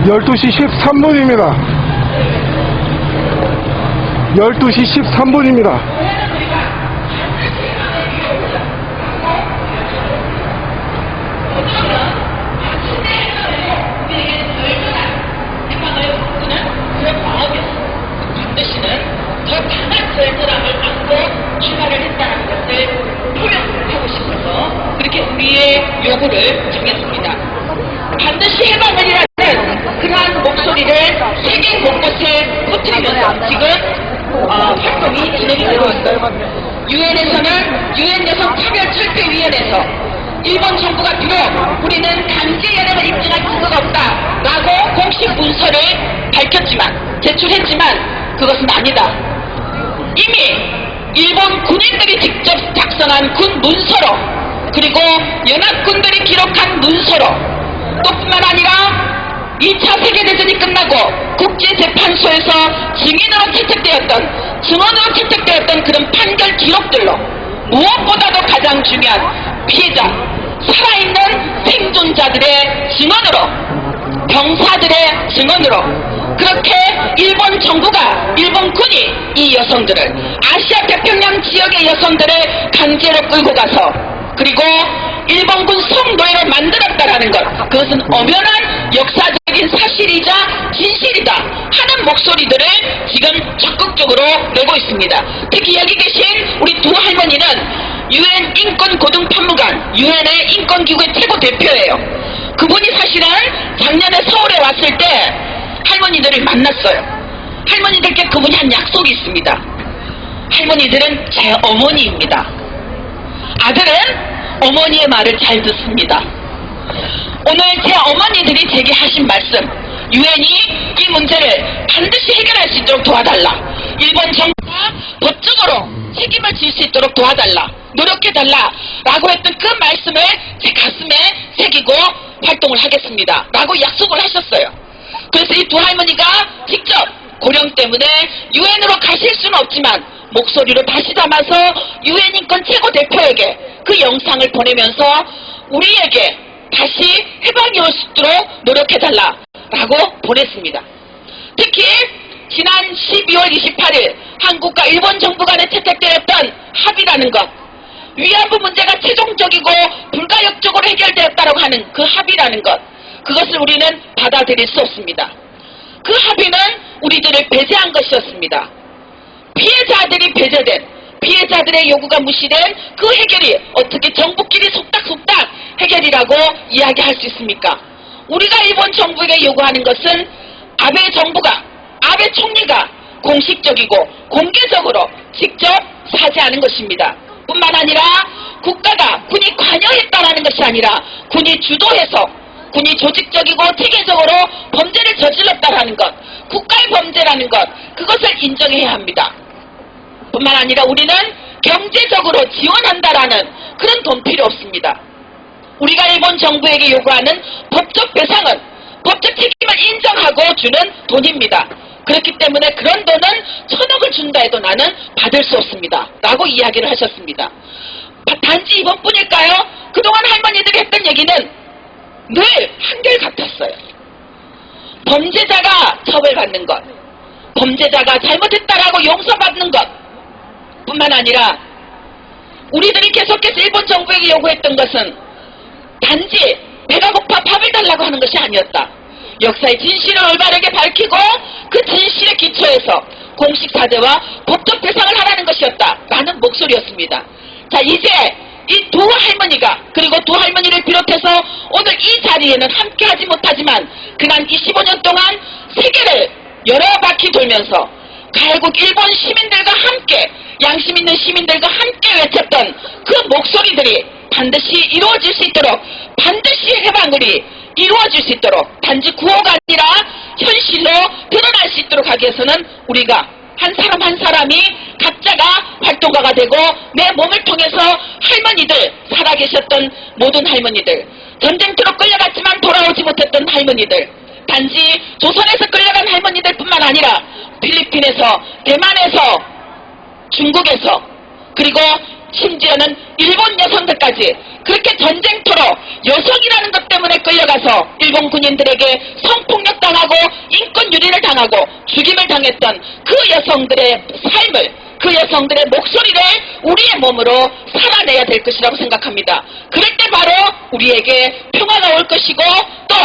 12시 13분입니다. 12시 13분입니다. 반드시는 더 강한 결단을 안고 출마를 했다는 것을 표명하고 싶어서 그렇게 우리의 요구를 정했습니다. 반드시 해방을이라는 그러한 목소리를 세계 곳곳에 퍼뜨리면서 지금 활동이 진행이 되고 있어요. 유엔에서는 유엔 여성 차별철폐위원회에서 일본 정부가 비록 우리는 강제 연행을 인정할 증거가 없다라고 공식 문서를 밝혔지만 제출했지만 그것은 아니다. 이미 일본 군인들이 직접 작성한 군 문서로 그리고 연합군들이 기록한 문서로 또 뿐만 아니라 2차 세계대전이 끝나고 국제재판소에서 증언으로 채택되었던 그런 판결 기록들로 무엇보다도 가장 중요한 피해자, 살아있는 생존자들의 증언으로 병사들의 증언으로 그렇게 일본 정부가 일본 군이 이 여성들을 아시아 태평양 지역의 여성들을 강제로 끌고 가서 그리고 일본군 성노예로 만들었다라는 것 그것은 엄연한 역사적인 사실이자 진실이다 하는 목소리들을 지금 적극적으로 내고 있습니다. 특히 여기 계신 우리 두 할머니는 유엔 인권고등판무관 유엔의 인권기구의 최고 대표예요. 그분이 사실은 작년에 서울에 왔을 때 할머니들을 만났어요. 할머니들께 그분이 한 약속이 있습니다. 할머니들은 제 어머니입니다. 아들은 어머니의 말을 잘 듣습니다. 오늘 제 어머니들이 제게 하신 말씀 유엔이 이 문제를 반드시 해결할 수 있도록 도와달라. 일본 정부가 법적으로 책임을 질 수 있도록 도와달라. 노력해달라 라고 했던 그 말씀을 제 가슴에 새기고 활동을 하겠습니다 라고 약속을 하셨어요. 그래서 이 두 할머니가 직접 고령 때문에 유엔으로 가실 수는 없지만 목소리로 다시 담아서 유엔 인권 최고 대표에게 그 영상을 보내면서 우리에게 다시 해방이 올 수 있도록 노력해달라 라고 보냈습니다. 특히 지난 12월 28일 한국과 일본 정부 간에 채택되었던 합의라는 것 위안부 문제가 최종적이고 불가역적으로 해결되었다고 하는 그 합의라는 것 그것을 우리는 받아들일 수 없습니다. 그 합의는 우리들을 배제한 것이었습니다. 피해자들이 배제된 피해자들의 요구가 무시된 그 해결이 어떻게 정부끼리 속닥속닥 해결이라고 이야기할 수 있습니까? 우리가 일본 정부에게 요구하는 것은 아베 정부가 아베 총리가 공식적이고 공개적으로 직접 사죄하는 것입니다. 뿐만 아니라 국가가 군이 관여했다라는 것이 아니라 군이 주도해서 군이 조직적이고 체계적으로 범죄를 저질렀다라는 것 국가의 범죄라는 것 그것을 인정해야 합니다. 뿐만 아니라 우리는 경제적으로 지원한다라는 그런 돈 필요 없습니다. 우리가 일본 정부에게 요구하는 법적 배상은 법적 책임을 인정하고 주는 돈입니다. 그렇기 때문에 그런 돈은 1,000억을 준다 해도 나는 받을 수 없습니다 라고 이야기를 하셨습니다. 단지 이번뿐일까요? 그동안 할머니들이 했던 얘기는 늘 한결같았어요. 범죄자가 처벌받는 것 범죄자가 잘못했다라고 용서받는 것 뿐만 아니라 우리들이 계속해서 일본 정부에게 요구했던 것은 단지 배가 고파 밥을 달라고 하는 것이 아니었다. 역사의 진실을 올바르게 밝히고 그 진실에 기초해서 공식 사죄와 법적 배상을 하라는 것이었다 라는 목소리였습니다. 자 이제 이 두 할머니가 그리고 두 할머니를 비롯해서 오늘 이 자리에는 함께하지 못하지만 그간 25년 동안 세계를 여러 바퀴 돌면서 결국 일본 시민들과 함께 양심 있는 시민들과 함께 외쳤던 그 목소리들이 반드시 이루어질 수 있도록 반드시 해방을이 이루어질 수 있도록 단지 구호가 아니라 현실로 드러날 수 있도록 하기 위해서는 우리가 한 사람 한 사람이 각자가 활동가가 되고 내 몸을 통해서 할머니들 살아계셨던 모든 할머니들 전쟁터로 끌려갔지만 돌아오지 못했던 할머니들 단지 조선에서 끌려간 할머니들 뿐만 아니라 필리핀에서 대만에서 중국에서 그리고 심지어는 일본 여성들까지 그렇게 전쟁터로 여성이라는 것 때문에 끌려가서 일본 군인들에게 성폭력 성폭력당하고 인권유린을 당하고 죽임을 당했던 그 여성들의 삶을, 그 여성들의 목소리를 우리의 몸으로 살아내야 될 것이라고 생각합니다. 그럴 때 바로 우리에게 평화가 올 것이고, 또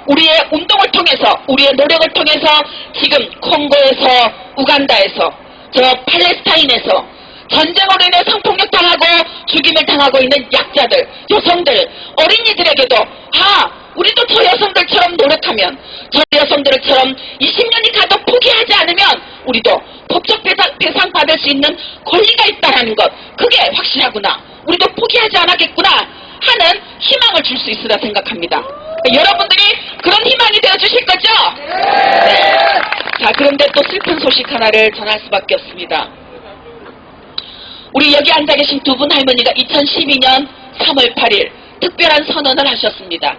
우리의 운동을 통해서, 우리의 노력을 통해서 지금 콩고에서, 우간다에서, 저 팔레스타인에서 전쟁으로 인해 성폭력 당하고 죽임을 당하고 있는 약자들, 여성들, 어린이들에게도 우리도 저 여성들처럼 노력하면, 저 여성들처럼 20년이 가도 포기하지 않으면 우리도 법적 배상 받을 수 있는 권리가 있다는 것, 그게 확실하구나, 우리도 포기하지 않았겠구나 하는 희망을 줄 수 있으라 생각합니다. 여러분들이 그런 희망이 되어주실 거죠? 네. 자, 그런데 또 슬픈 소식 하나를 전할 수밖에 없습니다. 우리 여기 앉아 계신 두 분 할머니가 2012년 3월 8일 특별한 선언을 하셨습니다.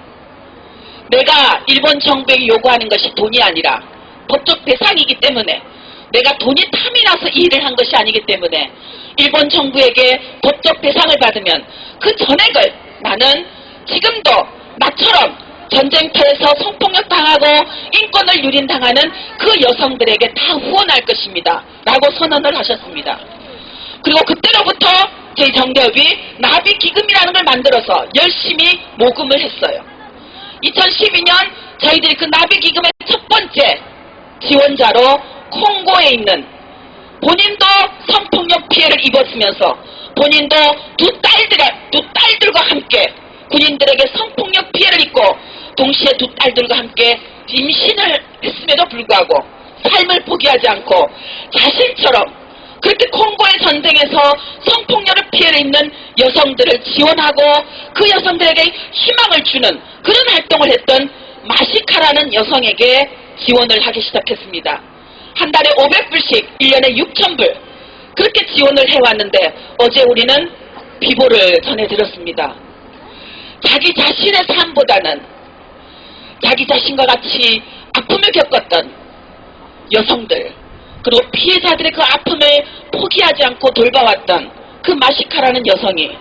내가 일본 정부에게 요구하는 것이 돈이 아니라 법적 배상이기 때문에, 내가 돈이 탐이 나서 이 일을 한 것이 아니기 때문에 일본 정부에게 법적 배상을 받으면 그 전액을 나는 지금도 나처럼 전쟁터에서 성폭력 당하고 인권을 유린당하는 그 여성들에게 다 후원할 것입니다 라고 선언을 하셨습니다. 그리고 그때로부터 저희 정대협이 나비기금이라는 걸 만들어서 열심히 모금을 했어요. 2012년 저희들이 그 나비기금의 첫 번째 지원자로 콩고에 있는, 본인도 성폭력 피해를 입었으면서 본인도 두 딸들과 함께 군인들에게 성폭력 피해를 입고 동시에 두 딸들과 함께 임신을 했음에도 불구하고 삶을 포기하지 않고 자신처럼 그렇게 콩고의 전쟁에서 성폭력을 피해를 입는 여성들을 지원하고 그 여성들에게 희망을 주는 그런 활동을 했던 마시카라는 여성에게 지원을 하기 시작했습니다. 한 달에 500불씩 1년에 6,000불 그렇게 지원을 해왔는데, 어제 우리는 비보를 전해드렸습니다. 자기 자신의 삶보다는 자기 자신과 같이 아픔을 겪었던 여성들, 그리고 피해자들의 그 아픔을 포기하지 않고 돌봐왔던 그 마시카라는 여성이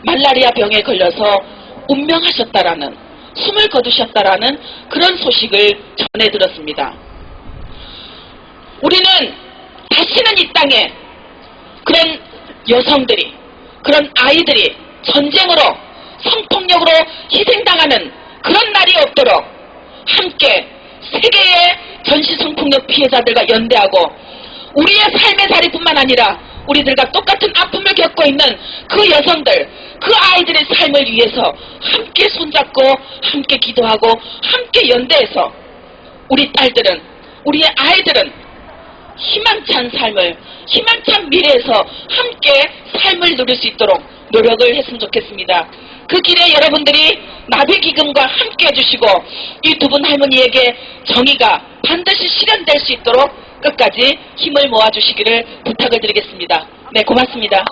말라리아 병에 걸려서 운명하셨다라는, 숨을 거두셨다라는 그런 소식을 전해들었습니다. 우리는 다시는 이 땅에 그런 여성들이, 그런 아이들이 전쟁으로, 성폭력으로 희생당하는 그런 날이 없도록 함께 세계의 전시성폭력 피해자들과 연대하고 우리의 삶의 자리뿐만 아니라 우리들과 똑같은 아픔을 겪고 있는 그 여성들, 그 아이들의 삶을 위해서 함께 손잡고 함께 기도하고 함께 연대해서 우리 딸들은, 우리의 아이들은 희망찬 삶을, 희망찬 미래에서 함께 삶을 누릴 수 있도록 노력을 했으면 좋겠습니다. 그 길에 여러분들이 나비기금과 함께 해주시고 이 두 분 할머니에게 정의가 반드시 실현될 수 있도록 끝까지 힘을 모아주시기를 부탁을 드리겠습니다. 네, 고맙습니다.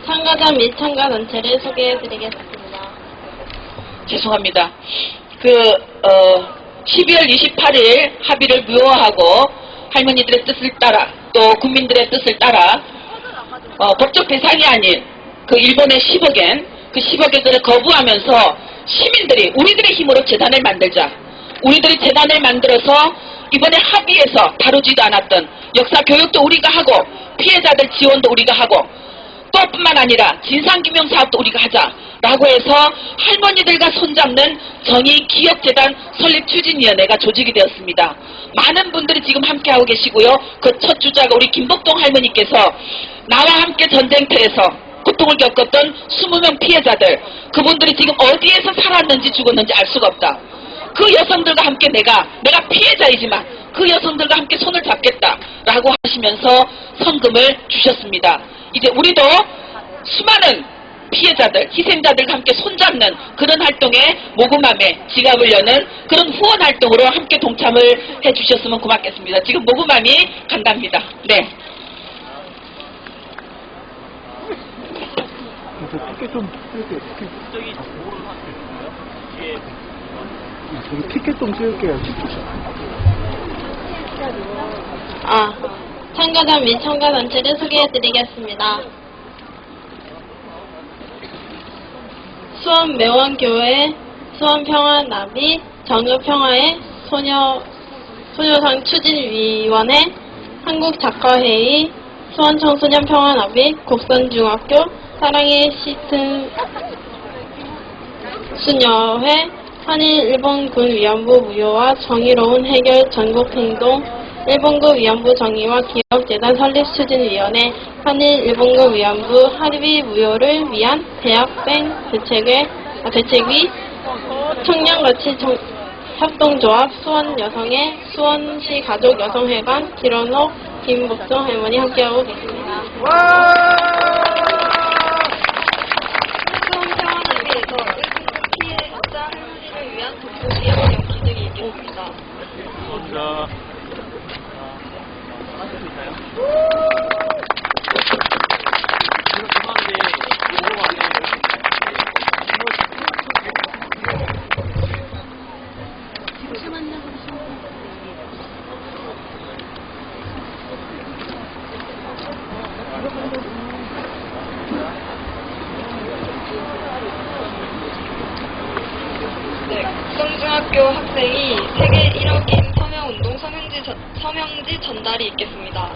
참가자 및 참가 단체를 소개해드리겠습니다. 죄송합니다. 12월 28일 합의를 무효화하고 할머니들의 뜻을 따라, 또 국민들의 뜻을 따라 법적 배상이 아닌 그 일본의 10억엔, 그 10억엔을 거부하면서 시민들이 우리들의 힘으로 재단을 만들자, 우리들이 재단을 만들어서 이번에 합의해서 다루지도 않았던 역사 교육도 우리가 하고 피해자들 지원도 우리가 하고 또 뿐만 아니라 진상규명 사업도 우리가 하자라고 해서 할머니들과 손잡는 정의기억재단 설립추진위원회가 조직이 되었습니다. 많은 분들이 지금 함께하고 계시고요. 그 첫 주자가 우리 김복동 할머니께서 나와 함께 전쟁터에서 고통을 겪었던 20명 피해자들, 그분들이 지금 어디에서 살았는지 죽었는지 알 수가 없다. 그 여성들과 함께 내가 피해자이지만 그 여성들과 함께 손을 잡겠다라고 하시면서 성금을 주셨습니다. 이제 우리도 수많은 피해자들, 희생자들과 함께 손잡는 그런 활동에 모금함에 지갑을 여는 그런 후원 활동으로 함께 동참을 해주셨으면 고맙겠습니다. 지금 모금함이 간답니다. 네. 티켓 좀 찍을게요. 저기 티켓 좀 찍을게요. 참가자 및 참가단체를 소개해드리겠습니다. 수원매원교회, 수원평화나비, 정읍평화회, 소녀상 추진위원회, 한국작가회의, 수원청소년평화나비, 곡선중학교, 사랑의 시튼 수녀회, 한일-일본군 위안부 무효와 정의로운 해결 전국행동, 일본군 위안부 정의와 기억재단 설립추진위원회, 한일-일본군 위안부 합의 무효를 위한 대학생 대책위, 청년가치 협동조합, 수원여성회, 수원시 가족여성회관, 길원옥, 김복종 할머니 함께하고 계십니다. 수원평화나비에서 피해자 할머니를 위한 독서시 양력 기능이 있겠습니다. 국성중학교 학생이 세계 1억인 서명운동 서명지 전달이 있겠습니다.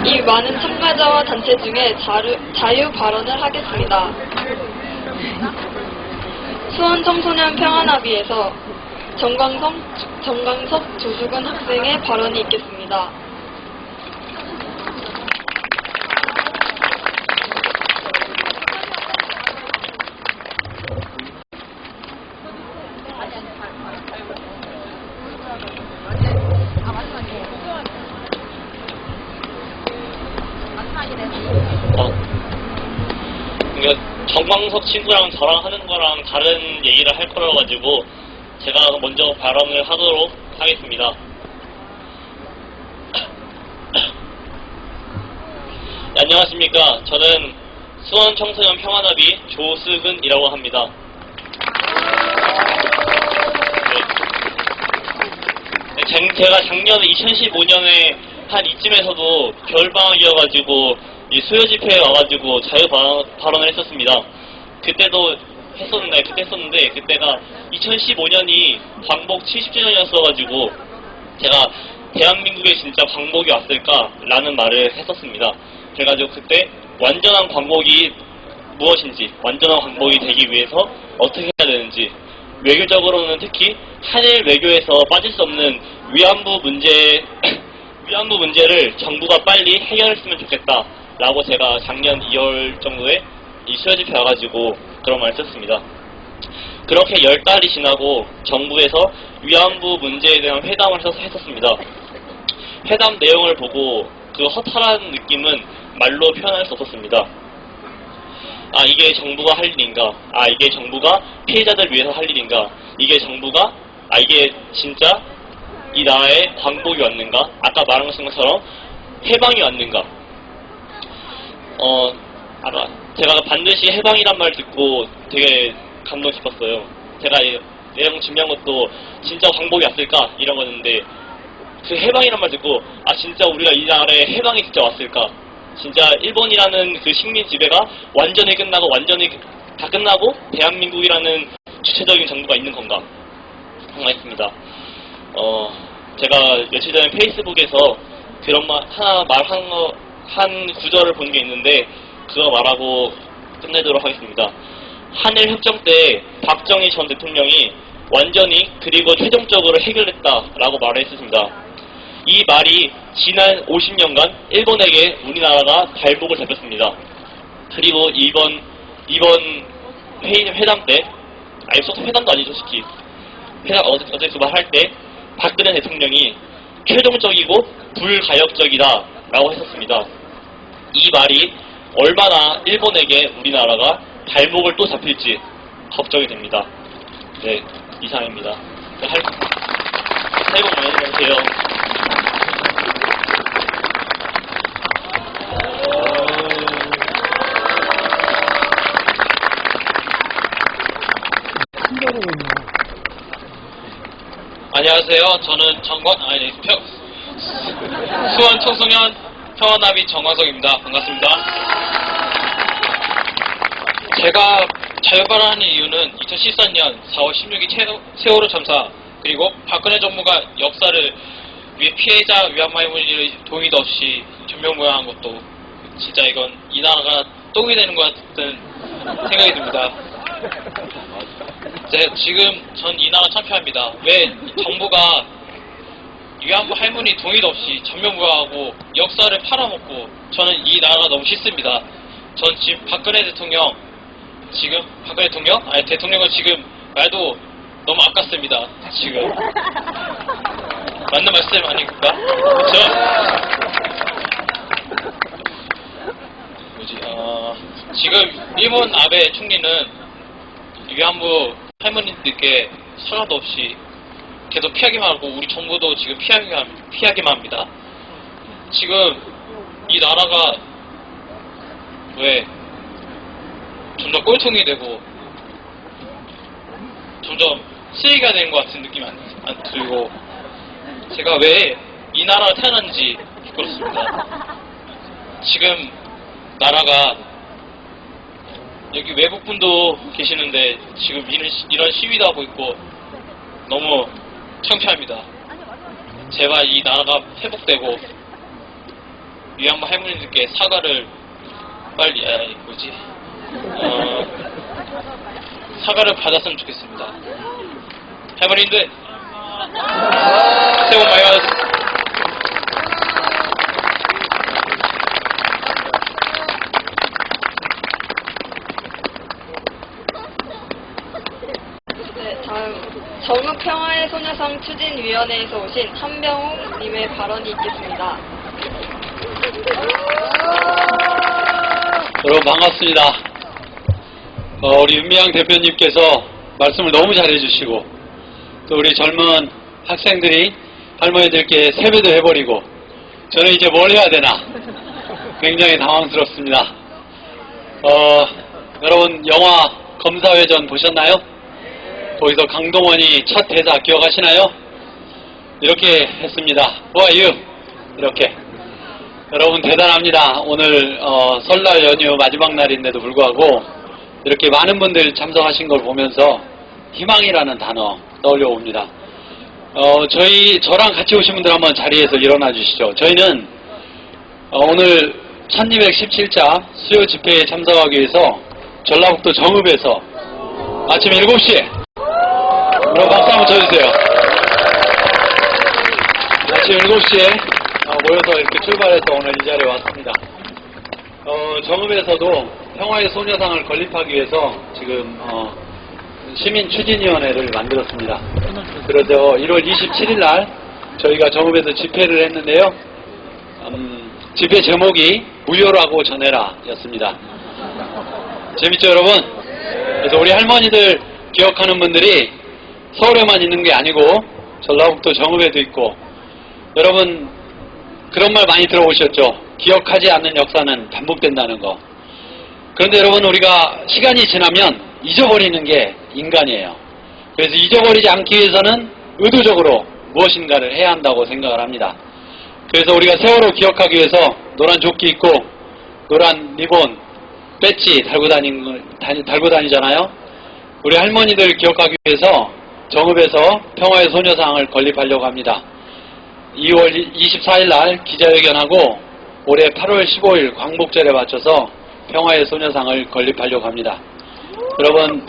이 많은 참가자와 단체 중에 자유 발언을 하겠습니다. 수원 청소년 평화나비에서 정광석 조수근 학생의 발언이 있겠습니다. 정광석 친구랑 저랑 하는 거랑 다른 얘기를 할 거라 가지고 제가 먼저 발언을 하도록 하겠습니다. 네, 안녕하십니까. 저는 수원 청소년 평화나비 조승은이라고 합니다. 제가 작년에 2015년에 한 이쯤에서도 겨울방학이어가지고 이 수요 집회에 와가지고 자유 발언을 했었습니다. 그때도 했었는데 그때가 2015년이 광복 70주년이었어가지고 제가 대한민국에 진짜 광복이 왔을까라는 말을 했었습니다. 그래가지고 그때 완전한 광복이 무엇인지, 완전한 광복이 되기 위해서 어떻게 해야 되는지, 외교적으로는 특히 한일 외교에서 빠질 수 없는 위안부 문제를 정부가 빨리 해결했으면 좋겠다 라고 제가 작년 2월 정도에 이 수요 집회 와가지고 그런 말을 썼습니다. 그렇게 10달이 지나고 정부에서 위안부 문제에 대한 회담을 했었습니다. 회담 내용을 보고 그 허탈한 느낌은 말로 표현할 수 없었습니다. 아, 이게 정부가 할 일인가? 아, 이게 정부가 피해자들 위해서 할 일인가? 이게 정부가, 이게 진짜 이 나라에 광복이 왔는가? 아까 말한 것처럼 해방이 왔는가? 제가 반드시 해방이란 말 듣고 되게 감동 깊었어요. 제가 내용 준비한 것도 진짜 광복이 왔을까? 이런 거였는데 그 해방이란 말 듣고 진짜 우리가 이 나라에 해방이 진짜 왔을까? 진짜 일본이라는 그 식민 지배가 완전히 다 끝나고 대한민국이라는 주체적인 정부가 있는 건가 생각했습니다. 제가 며칠 전에 페이스북에서 그런 한 구절을 본 게 있는데 그거 말하고 끝내도록 하겠습니다. 한일 협정 때 박정희 전 대통령이 완전히 그리고 최종적으로 해결했다라고 말을 했습니다. 이 말이 지난 50년간 일본에게 우리나라가 발목을 잡혔습니다. 그리고 이번 회담 때, 아니 소통 회담도 아니죠, 솔직히. 회담 어제서 말할 때 박근혜 대통령이 최종적이고 불가역적이다라고 했었습니다. 이 말이 얼마나 일본에게 우리나라가 발목을 또 잡힐지 걱정이 됩니다. 네, 이상입니다. 네, 새해 복 많이 받으세요. 안녕하세요. 저는 수원 청소년 평화나비 정광석입니다. 반갑습니다. 제가 자유발언하는 이유는 2014년 4월 16일 세월호 참사 그리고 박근혜 정부가 역사를 위해 피해자 위안부 문제를 동의도 없이 전면무효한 것도 진짜 이건 이 나라가 똥이 되는 것 같은 생각이 듭니다. 지금 전 이 나라 참패합니다. 왜 정부가 위안부 할머니 동의도 없이 전면무효하고 역사를 팔아먹고 저는 이 나라가 너무 싫습니다. 전 지금 박근혜 대통령은 지금 말도 너무 아깝습니다. 지금 맞는 말씀 아닙니까? 지금 일본 아베 총리는 위안부 할머니들께 사과도 없이 계속 피하기만 하고 우리 정부도 지금 피하기만 합니다. 지금 이 나라가 왜 점점 꼴통이 되고 점점 쓰레기가 되는 것 같은 느낌이 안 들고 제가 왜 이 나라가 태어났는지 부끄럽습니다. 지금 나라가 여기 외국분도 계시는데 지금 이런 시위도 하고 있고 너무 창피합니다. 제발 이 나라가 회복되고 위안부 할머니들께 사과를 빨리 사과를 받았으면 좋겠습니다. 할머니들 새해 복 많이 받으세요. 네, 다음 정읍평화의 소녀상 추진위원회에서 오신 한병욱님의 발언이 있겠습니다. 여러분 반갑습니다. 우리 윤미향 대표님께서 말씀을 너무 잘해주시고 또 우리 젊은 학생들이 할머니들께 세배도 해버리고 저는 이제 뭘 해야 되나 굉장히 당황스럽습니다. 여러분 영화 검사회전 보셨나요? 거기서 강동원이 첫 대사 기억하시나요? 이렇게 했습니다. Who are you? 이렇게. 여러분 대단합니다. 오늘 설날 연휴 마지막 날인데도 불구하고 이렇게 많은 분들 참석하신 걸 보면서 희망이라는 단어 떠올려 봅니다. 저랑 같이 오신 분들 한번 자리에서 일어나 주시죠. 저희는 오늘 1217자 수요 집회에 참석하기 위해서 전라북도 정읍에서 아침 7시에 여러분 박수 한번 쳐주세요. 아침 7시에 모여서 이렇게 출발해서 오늘 이 자리에 왔습니다. 정읍에서도 평화의 소녀상을 건립하기 위해서 지금 시민 추진위원회를 만들었습니다. 그래서 1월 27일 날 저희가 정읍에서 집회를 했는데요. 집회 제목이 무효라고 전해라 였습니다. 재밌죠 여러분? 그래서 우리 할머니들 기억하는 분들이 서울에만 있는 게 아니고 전라북도 정읍에도 있고 여러분 그런 말 많이 들어보셨죠? 기억하지 않는 역사는 반복된다는 거. 그런데 여러분 우리가 시간이 지나면 잊어버리는 게 인간이에요. 그래서 잊어버리지 않기 위해서는 의도적으로 무엇인가를 해야 한다고 생각을 합니다. 그래서 우리가 세월호 기억하기 위해서 노란 조끼 입고 노란 리본, 배지 달고 다니잖아요. 우리 할머니들 기억하기 위해서 정읍에서 평화의 소녀상을 건립하려고 합니다. 2월 24일 날 기자회견하고 올해 8월 15일 광복절에 맞춰서 평화의 소녀상을 건립하려고 합니다. 여러분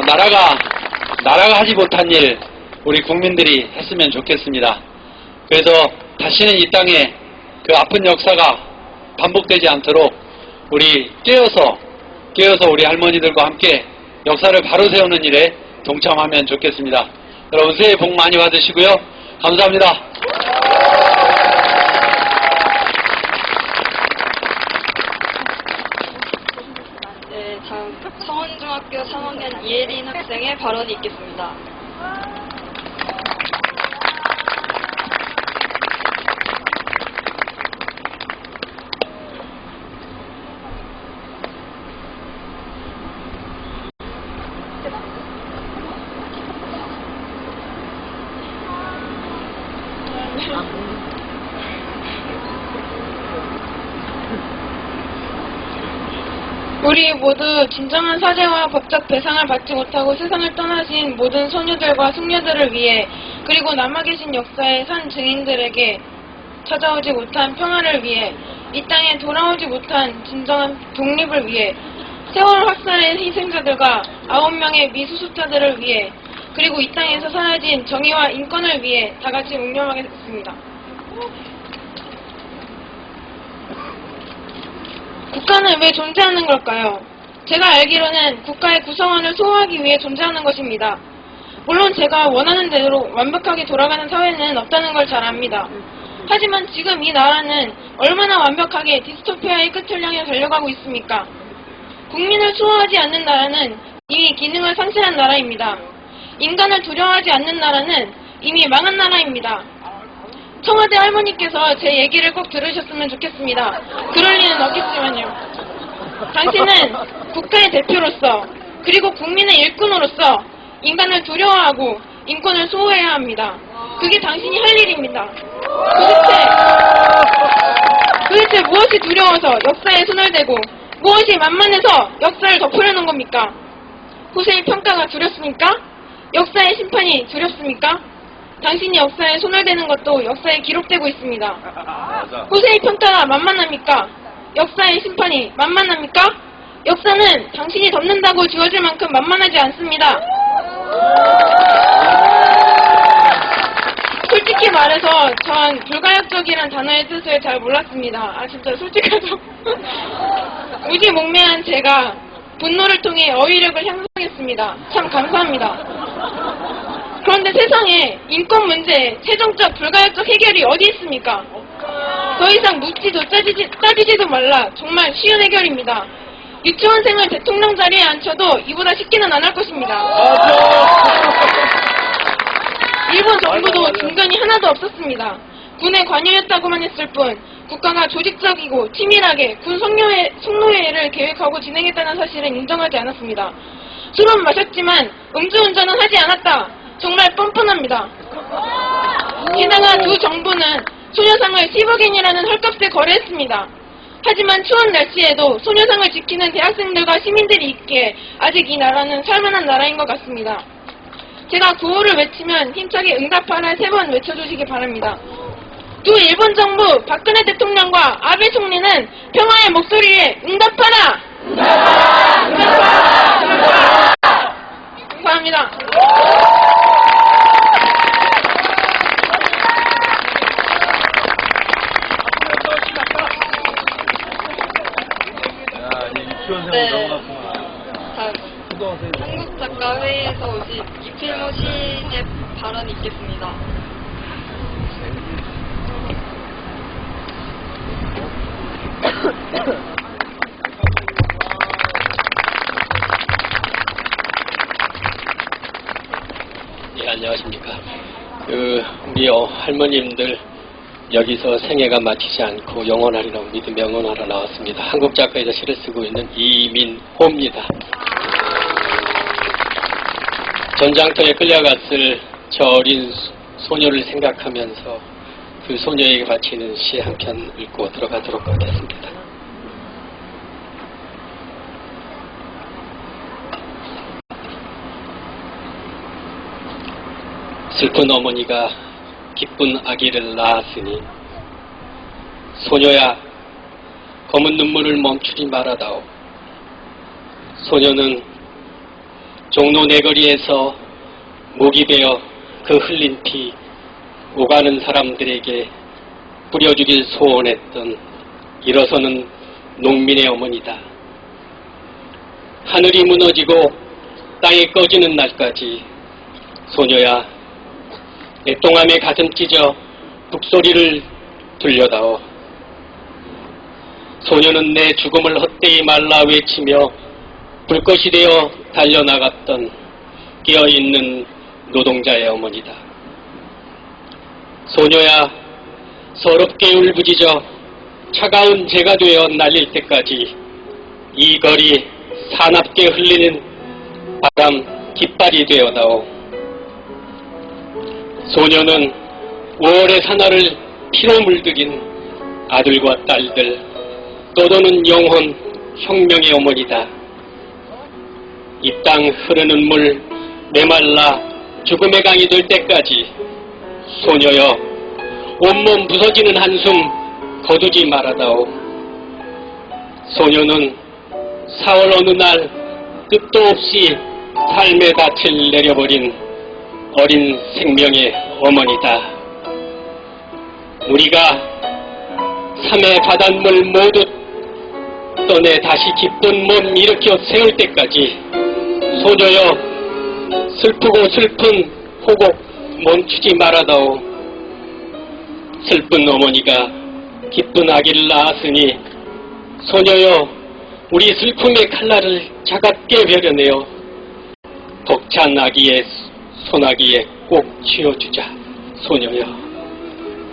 나라가 하지 못한 일 우리 국민들이 했으면 좋겠습니다. 그래서 다시는 이 땅에 그 아픈 역사가 반복되지 않도록 우리 깨어서 깨어서 우리 할머니들과 함께 역사를 바로 세우는 일에 동참하면 좋겠습니다. 여러분 새해 복 많이 받으시고요. 감사합니다. 네, 다음 서원중학교 3학년 이예린 학생의 발언이 있겠습니다. 우리 모두 진정한 사죄와 법적 배상을 받지 못하고 세상을 떠나신 모든 소녀들과 숙녀들을 위해, 그리고 남아 계신 역사의 산 증인들에게 찾아오지 못한 평화를 위해, 이 땅에 돌아오지 못한 진정한 독립을 위해, 세월 학살의 희생자들과 9명의 미수습자들을 위해, 그리고 이 땅에서 사라진 정의와 인권을 위해 다 같이 묵념하겠습니다. 국가는 왜 존재하는 걸까요? 제가 알기로는 국가의 구성원을 수호하기 위해 존재하는 것입니다. 물론 제가 원하는 대로 완벽하게 돌아가는 사회는 없다는 걸 잘 압니다. 하지만 지금 이 나라는 얼마나 완벽하게 디스토피아의 끝을 향해 달려가고 있습니까? 국민을 수호하지 않는 나라는 이미 기능을 상실한 나라입니다. 인간을 두려워하지 않는 나라는 이미 망한 나라입니다. 청와대 할머니께서 제 얘기를 꼭 들으셨으면 좋겠습니다. 그럴 리는 없겠지만요. 당신은 국가의 대표로서, 그리고 국민의 일꾼으로서 인간을 두려워하고 인권을 수호해야 합니다. 그게 당신이 할 일입니다. 도대체 무엇이 두려워서 역사에 손을 대고 무엇이 만만해서 역사를 덮으려는 겁니까? 후세의 평가가 두렵습니까? 역사의 심판이 두렵습니까? 당신이 역사에 손을 대는 것도 역사에 기록되고 있습니다. 후세의 평가가 만만합니까? 역사의 심판이 만만합니까? 역사는 당신이 덮는다고 지워질 만큼 만만하지 않습니다. 솔직히 말해서 전 불가역적이란 단어의 뜻을 잘 몰랐습니다. 진짜 솔직하죠. 무지몽매한 제가 분노를 통해 어휘력을 향상했습니다. 참 감사합니다. 그런데 세상에 인권 문제에 최종적 불가역적 해결이 어디 있습니까? 더 이상 묻지도 따지지도 말라. 정말 쉬운 해결입니다. 유치원생을 대통령 자리에 앉혀도 이보다 쉽게는 안 할 것입니다. 일본 정부도 중견이 하나도 없었습니다. 군의 관여였다고만 했을 뿐 국가가 조직적이고 치밀하게 군 성노예를 계획하고 진행했다는 사실은 인정하지 않았습니다. 술은 마셨지만 음주운전은 하지 않았다. 정말 뻔뻔합니다. 게다가 두 정부는 소녀상을 10억엔이라는 헐값에 거래했습니다. 하지만 추운 날씨에도 소녀상을 지키는 대학생들과 시민들이 있기에 아직 이 나라는 살만한 나라인 것 같습니다. 제가 구호를 외치면 힘차게 응답하라 3번 외쳐주시기 바랍니다. 두 일본 정부 박근혜 대통령과 아베 총리는 평화의 목소리에 응답하라! 응답하라! 감사합니다. 네. 다음 한국작가회의에서 오신 이필모 시인의 발언이 있겠습니다. 예, 안녕하십니까. 우리 할머님들 여기서 생애가 마치지 않고 영원하리라고 믿음 명언하러 나왔습니다. 한국 작가에서 시를 쓰고 있는 이민호입니다. 전장터에 끌려갔을 저 어린 소녀를 생각하면서 그 소녀에게 바치는 시 한 편 읽고 들어가도록 하겠습니다. 슬픈 어머니가 기쁜 아기를 낳았으니 소녀야 검은 눈물을 멈추지 말아다오. 소녀는 종로 내거리에서 목이 베어 그 흘린 피 오가는 사람들에게 뿌려주길 소원했던 일어서는 농민의 어머니다. 하늘이 무너지고 땅이 꺼지는 날까지 소녀야, 내 똥함에 가슴 찢어 북소리를 들려다오. 소녀는 내 죽음을 헛되이 말라 외치며 불꽃이 되어 달려나갔던 깨어있는 노동자의 어머니다. 소녀야, 서럽게 울부짖어 차가운 재가 되어 날릴 때까지 이 거리 사납게 흘리는 바람 깃발이 되어다오. 소녀는 5월의 사나를 피로 물들인 아들과 딸들, 떠도는 영혼 혁명의 어머니다. 이 땅 흐르는 물 메말라 죽음의 강이 될 때까지 소녀여, 온몸 부서지는 한숨 거두지 말아다오. 소녀는 4월 어느 날 끝도 없이 삶의 닻을 내려버린 어린 생명의 어머니다. 우리가 삼해 바닷물 모두 떠내 다시 기쁜 몸 일으켜 세울 때까지 소녀여, 슬프고 슬픈 호곡 멈추지 말아다오. 슬픈 어머니가 기쁜 아기를 낳았으니 소녀여, 우리 슬픔의 칼날을 차갑게 베려내어 벅찬 아기의 소나기에 꼭 쥐어주자. 소녀여.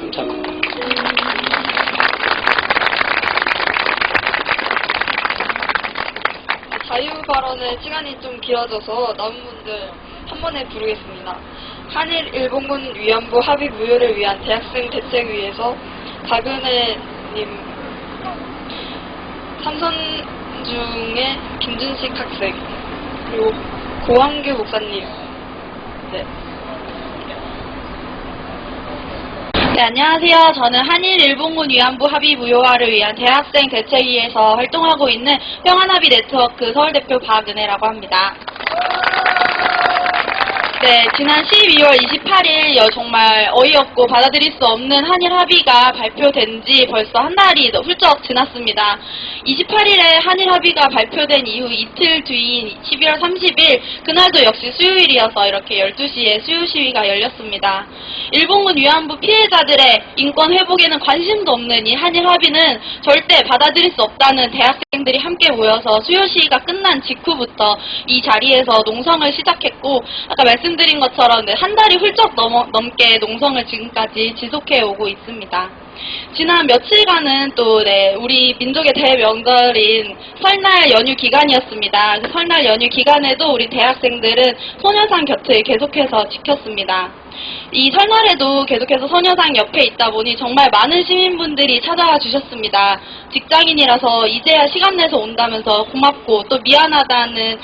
감사합니다. 자유 발언의 시간이 좀 길어져서 남은 분들 한 번에 부르겠습니다. 한일 일본군 위안부 합의 무효를 위한 대학생 대책위에서 박은혜님, 삼선중의 김준식 학생, 그리고 고항규 목사님. 네. 네, 안녕하세요. 저는 한일 일본군 위안부 합의 무효화를 위한 대학생 대책위에서 활동하고 있는 평안합의 네트워크 서울대표 박은혜라고 합니다. 네, 지난 12월 28일 정말 어이없고 받아들일 수 없는 한일 합의가 발표된 지 벌써 한 달이 훌쩍 지났습니다. 28일에 한일 합의가 발표된 이후 이틀 뒤인 12월 30일, 그날도 역시 수요일이어서 이렇게 12시에 수요 시위가 열렸습니다. 일본군 위안부 피해자들의 인권 회복에는 관심도 없는 이 한일 합의는 절대 받아들일 수 없다는 대학생들이 함께 모여서 수요 시위가 끝난 직후부터 이 자리에서 농성을 시작했고, 아까 말씀드린 것처럼 한 달이 훌쩍 넘게 농성을 지금까지 지속해 오고 있습니다. 지난 며칠간은 또 우리 민족의 대명절인 설날 연휴 기간이었습니다. 그 설날 연휴 기간에도 우리 대학생들은 소녀상 곁을 계속해서 지켰습니다. 이 설날에도 계속해서 소녀상 옆에 있다 보니 정말 많은 시민분들이 찾아와 주셨습니다. 직장인이라서 이제야 시간 내서 온다면서 고맙고 또 미안하다는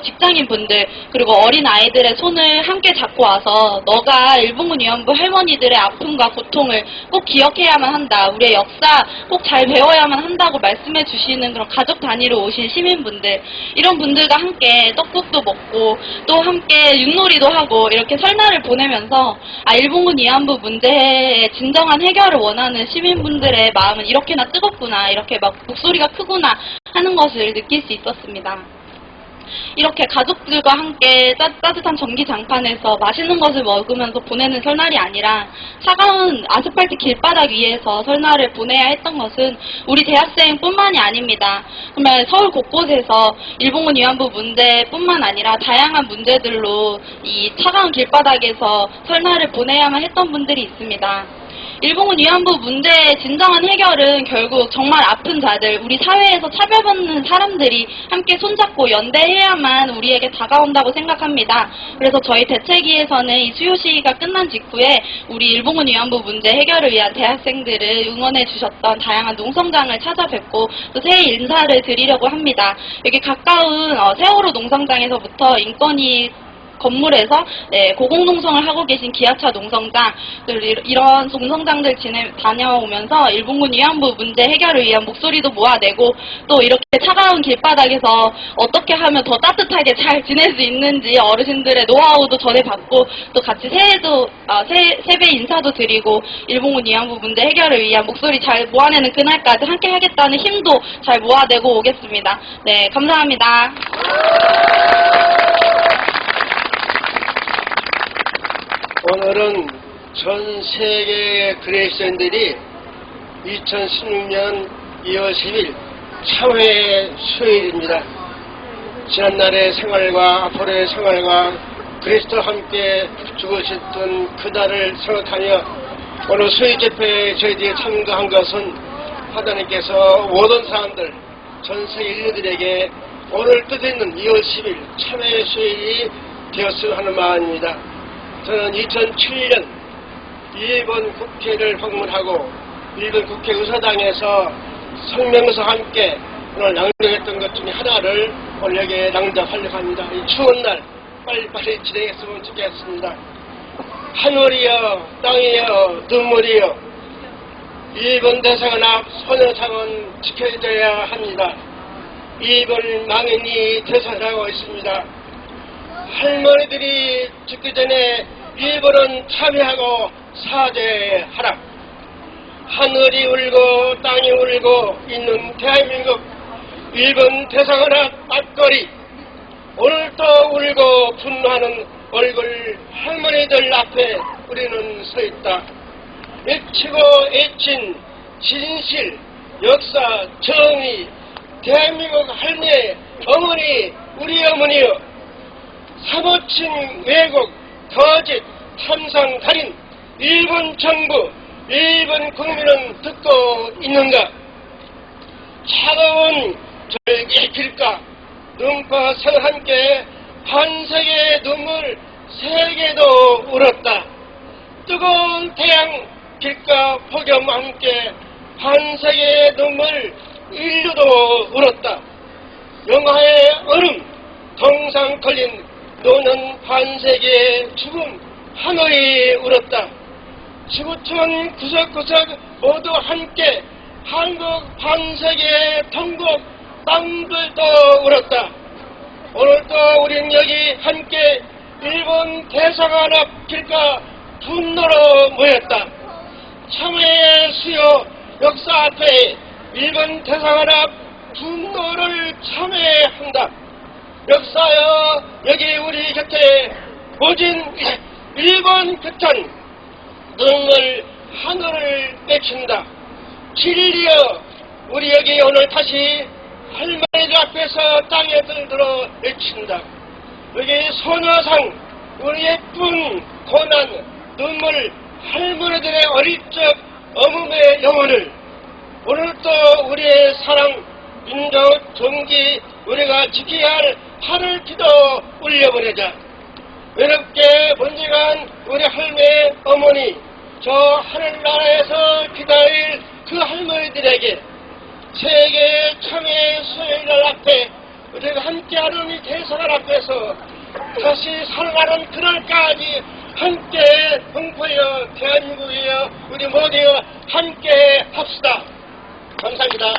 직장인분들, 그리고 어린 아이들의 손을 함께 잡고 와서 너가 일본군 위안부 할머니들의 아픔과 고통을 꼭 기억해야만 한다, 우리의 역사 꼭 잘 배워야만 한다고 말씀해 주시는 그런 가족 단위로 오신 시민분들, 이런 분들과 함께 떡국도 먹고 또 함께 윷놀이도 하고 이렇게 설날을 보내면서 일본군 위안부 문제의 진정한 해결을 원하는 시민분들의 마음은 이렇게나 뜨겁구나, 이렇게 막 목소리가 크구나 하는 것을 느낄 수 있었습니다. 이렇게 가족들과 함께 따뜻한 전기장판에서 맛있는 것을 먹으면서 보내는 설날이 아니라 차가운 아스팔트 길바닥 위에서 설날을 보내야 했던 것은 우리 대학생뿐만이 아닙니다. 정말 서울 곳곳에서 일본군 위안부 문제뿐만 아니라 다양한 문제들로 이 차가운 길바닥에서 설날을 보내야만 했던 분들이 있습니다. 일본군 위안부 문제의 진정한 해결은 결국 정말 아픈 자들, 우리 사회에서 차별받는 사람들이 함께 손잡고 연대해야만 우리에게 다가온다고 생각합니다. 그래서 저희 대책위에서는 이 수요 시위가 끝난 직후에 우리 일본군 위안부 문제 해결을 위한 대학생들을 응원해 주셨던 다양한 농성장을 찾아뵙고 또 새해 인사를 드리려고 합니다. 여기 가까운 세월호 농성장에서부터 인권위 건물에서 고공농성을 하고 계신 기아차 농성장, 이런 농성장들 다녀오면서 일본군 위안부 문제 해결을 위한 목소리도 모아내고 또 이렇게 차가운 길바닥에서 어떻게 하면 더 따뜻하게 잘 지낼 수 있는지 어르신들의 노하우도 전해받고 또 같이 세배 인사도 드리고 일본군 위안부 문제 해결을 위한 목소리 잘 모아내는 그날까지 함께 하겠다는 힘도 잘 모아내고 오겠습니다. 네, 감사합니다. 오늘은 전 세계 그레이션들이 2016년 2월 10일 참회 수요일입니다. 지난날의 생활과 앞으로의 생활과 그리스도와 함께 죽으셨던 그날을 생각하며 오늘 수요 집회에 저희들이 참가한 것은 하나님께서 모든 사람들, 전 세계 인류들에게 오늘 뜻있는 2월 10일 참회 수요일이 되었으면 하는 마음입니다. 저는 2007년 일본 국회를 방문하고 일본 국회 의사당에서 성명서 함께 오늘 낭독했던 것 중에 하나를 오늘 여기에 낭독하려고 합니다. 이 추운 날 빨리빨리 진행했으면 좋겠습니다. 하늘이여 땅이여 눈물이여 일본 대사관 앞 소녀상은 지켜져야 합니다. 일본 망인이 대사하고 있습니다. 할머니들이 죽기 전에 일본은 참여하고 사죄하라. 하늘이 울고 땅이 울고 있는 대한민국 일본 대사관 앞 앞거리 오늘도 울고 분노하는 얼굴 할머니들 앞에 우리는 서 있다. 애치고 애친 진실, 역사, 정의, 대한민국 할머니, 어머니, 우리 어머니여 사모친 왜곡, 거짓, 탐상, 달인, 일본 정부, 일본 국민은 듣고 있는가? 차가운 절기 길가, 눈과 성 함께 반세계의 눈물 세계도 울었다. 뜨거운 태양 길가 폭염과 함께 반세계의 눈물 인류도 울었다. 영하의 얼음, 동상 걸린 노는 반세계의 죽음 하늘이 울었다. 지구촌 구석구석 모두 함께 한국 반세계의 통곡 땅들도 울었다. 오늘도 우린 여기 함께 일본 대사관 앞 길가 분노로 모였다. 참회의 수요 역사 앞에 일본 대사관 앞 분노를 참회한다. 역사여 여기 우리 곁에 모진 일본 극찬 눈물 하늘을 맺힌다. 진리여 우리 여기 오늘 다시 할머니들 앞에서 땅에 들들어 외친다. 여기 소녀상 우리 예쁜 고난 눈물 할머니들의 어릴 적 어머니의 영혼을 오늘도 우리의 사랑 민족 종기 우리가 지켜야 할 하늘 기도 올려보내자. 외롭게 번지간 우리 할매 어머니 저 하늘나라에서 기다릴 그 할머니들에게 세계 참회 수요일 앞에 우리가 함께하는 이 대사관 앞에서 다시 살아가는 그날까지 함께 동포여 대한민국이여 우리 모두여 함께 합시다. 감사합니다.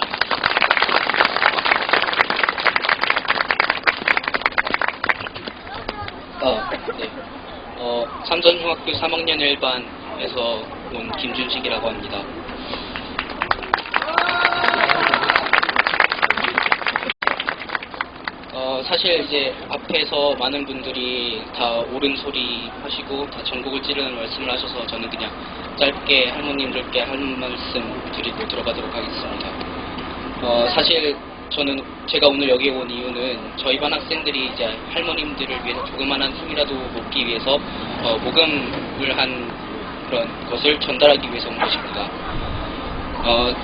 네. 삼전중학교 3학년 1반에서 온 김준식이라고 합니다. 사실 이제 앞에서 많은 분들이 다 옳은 소리 하시고 다 전국을 찌르는 말씀을 하셔서 저는 그냥 짧게 할머님들께 한 말씀 드리고 들어가도록 하겠습니다. 사실 저는 제가 오늘 여기에 온 이유는 저희 반 학생들이 이제 할머님들을 위해서 조그만한 힘이라도 놓기 위해서 모금을 한 그런 것을 전달하기 위해서 온 것입니다.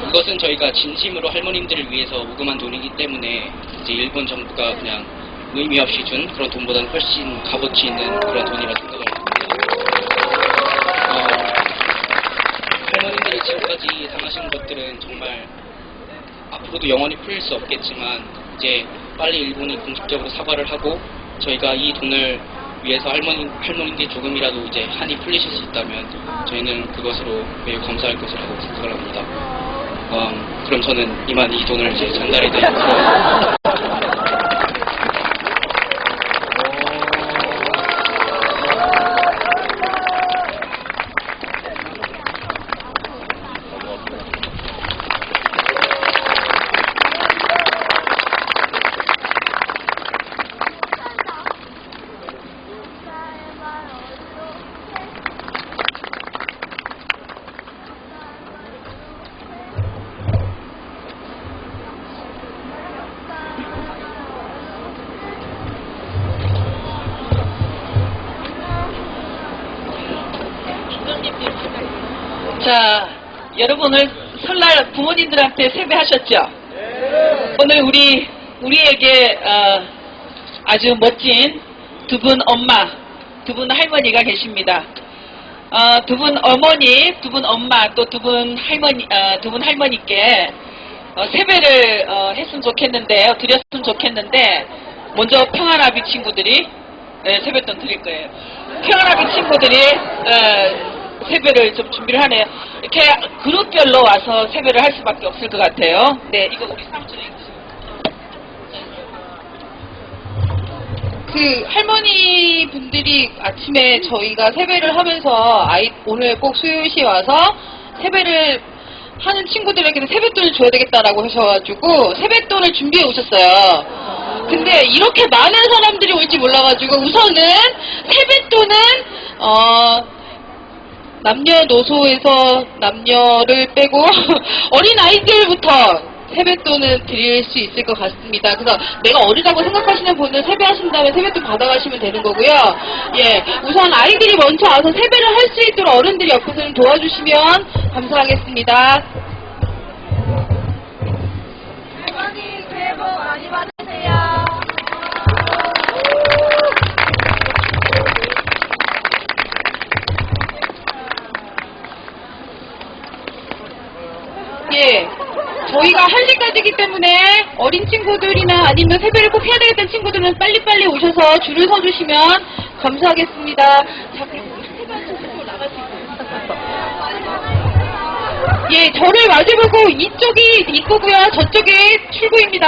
이것은 저희가 진심으로 할머님들을 위해서 모금한 돈이기 때문에 이제 일본 정부가 그냥 의미 없이 준 그런 돈보다는 훨씬 값어치 있는 그런 돈이라 생각을 합니다. 할머님들이 지금까지 당하신 것들은 정말 앞으로도 영원히 풀릴 수 없겠지만 이제 빨리 일본이 공식적으로 사과를 하고 저희가 이 돈을 위해서 할머니께 조금이라도 이제 한이 풀리실 수 있다면 저희는 그것으로 매우 감사할 것이라고 생각을 합니다. 그럼 저는 이만 이 돈을 이제 전달해 드리고요. 자, 여러분 오늘 설날 부모님들한테 세배하셨죠? 오늘 우리에게 아주 멋진 두 분 엄마, 두 분 할머니가 계십니다. 두 분 어머니, 두 분 엄마, 또 두 분 할머니께 세배를 했으면 좋겠는데요. 드렸으면 좋겠는데 먼저 평안아비 친구들이 세뱃돈 드릴 거예요. 평안아비 친구들이 세배를 좀 준비를 하네요. 이렇게 그룹별로 와서 세배를 할 수밖에 없을 것 같아요. 네, 이거 우리 삼촌이. 그 할머니 분들이 아침에 저희가 세배를 하면서 오늘 꼭 수요일시 와서 세배를 하는 친구들에게는 세뱃돈을 줘야 되겠다라고 하셔가지고 세뱃돈을 준비해 오셨어요. 근데 이렇게 많은 사람들이 올지 몰라가지고 우선은 세뱃돈은 남녀노소에서 남녀를 빼고 어린아이들부터 세뱃돈은 드릴 수 있을 것 같습니다. 그래서 내가 어리다고 생각하시는 분은 세배하신 다음에 세뱃돈 받아가시면 되는 거고요. 예, 우선 아이들이 먼저 와서 세배를 할 수 있도록 어른들이 옆에서 좀 도와주시면 감사하겠습니다. 할머니 새해 복 많이 받으세요. 예, 저희가 1시까지이기 때문에 어린 친구들이나 아니면 세배를 꼭 해야 되겠다는 친구들은 빨리빨리 오셔서 줄을 서주시면 감사하겠습니다. 자, 그럼 나갈 수 있어요. 예, 저를 마주보고 이쪽이 입구고요. 저쪽이 출구입니다.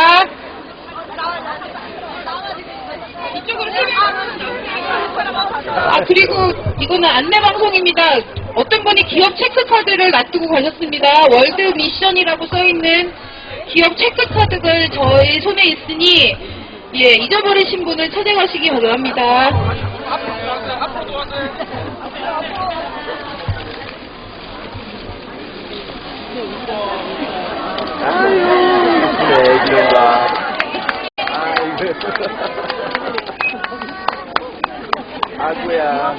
이쪽으로 그리고 이거는 안내방송입니다. 어떤 분이 기업 체크카드를 놔두고 가셨습니다. 월드 미션이라고 써있는 기업 체크카드를 저희 손에 있으니 예, 잊어버리신 분을 찾아가시기 바랍니다. 아구야.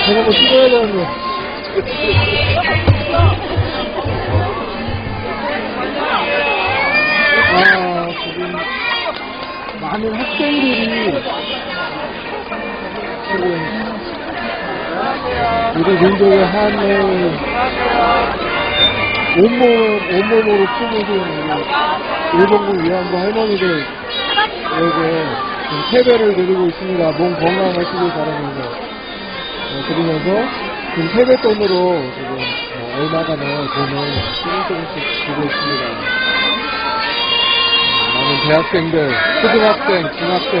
저런 거 찍어야 되는데. 지금 많은 학생들이 지금 우리 민족의 한을 온몸으로 품으신 일본군 위안부 할머니들에게 세배를 드리고 있습니다. 몸 건강하시길 바라면서. 그러면서 지금 세뱃돈으로 지금 얼마가나 돈을 조금씩 주고 있습니다. 많은 대학생들, 초등학생, 중학생,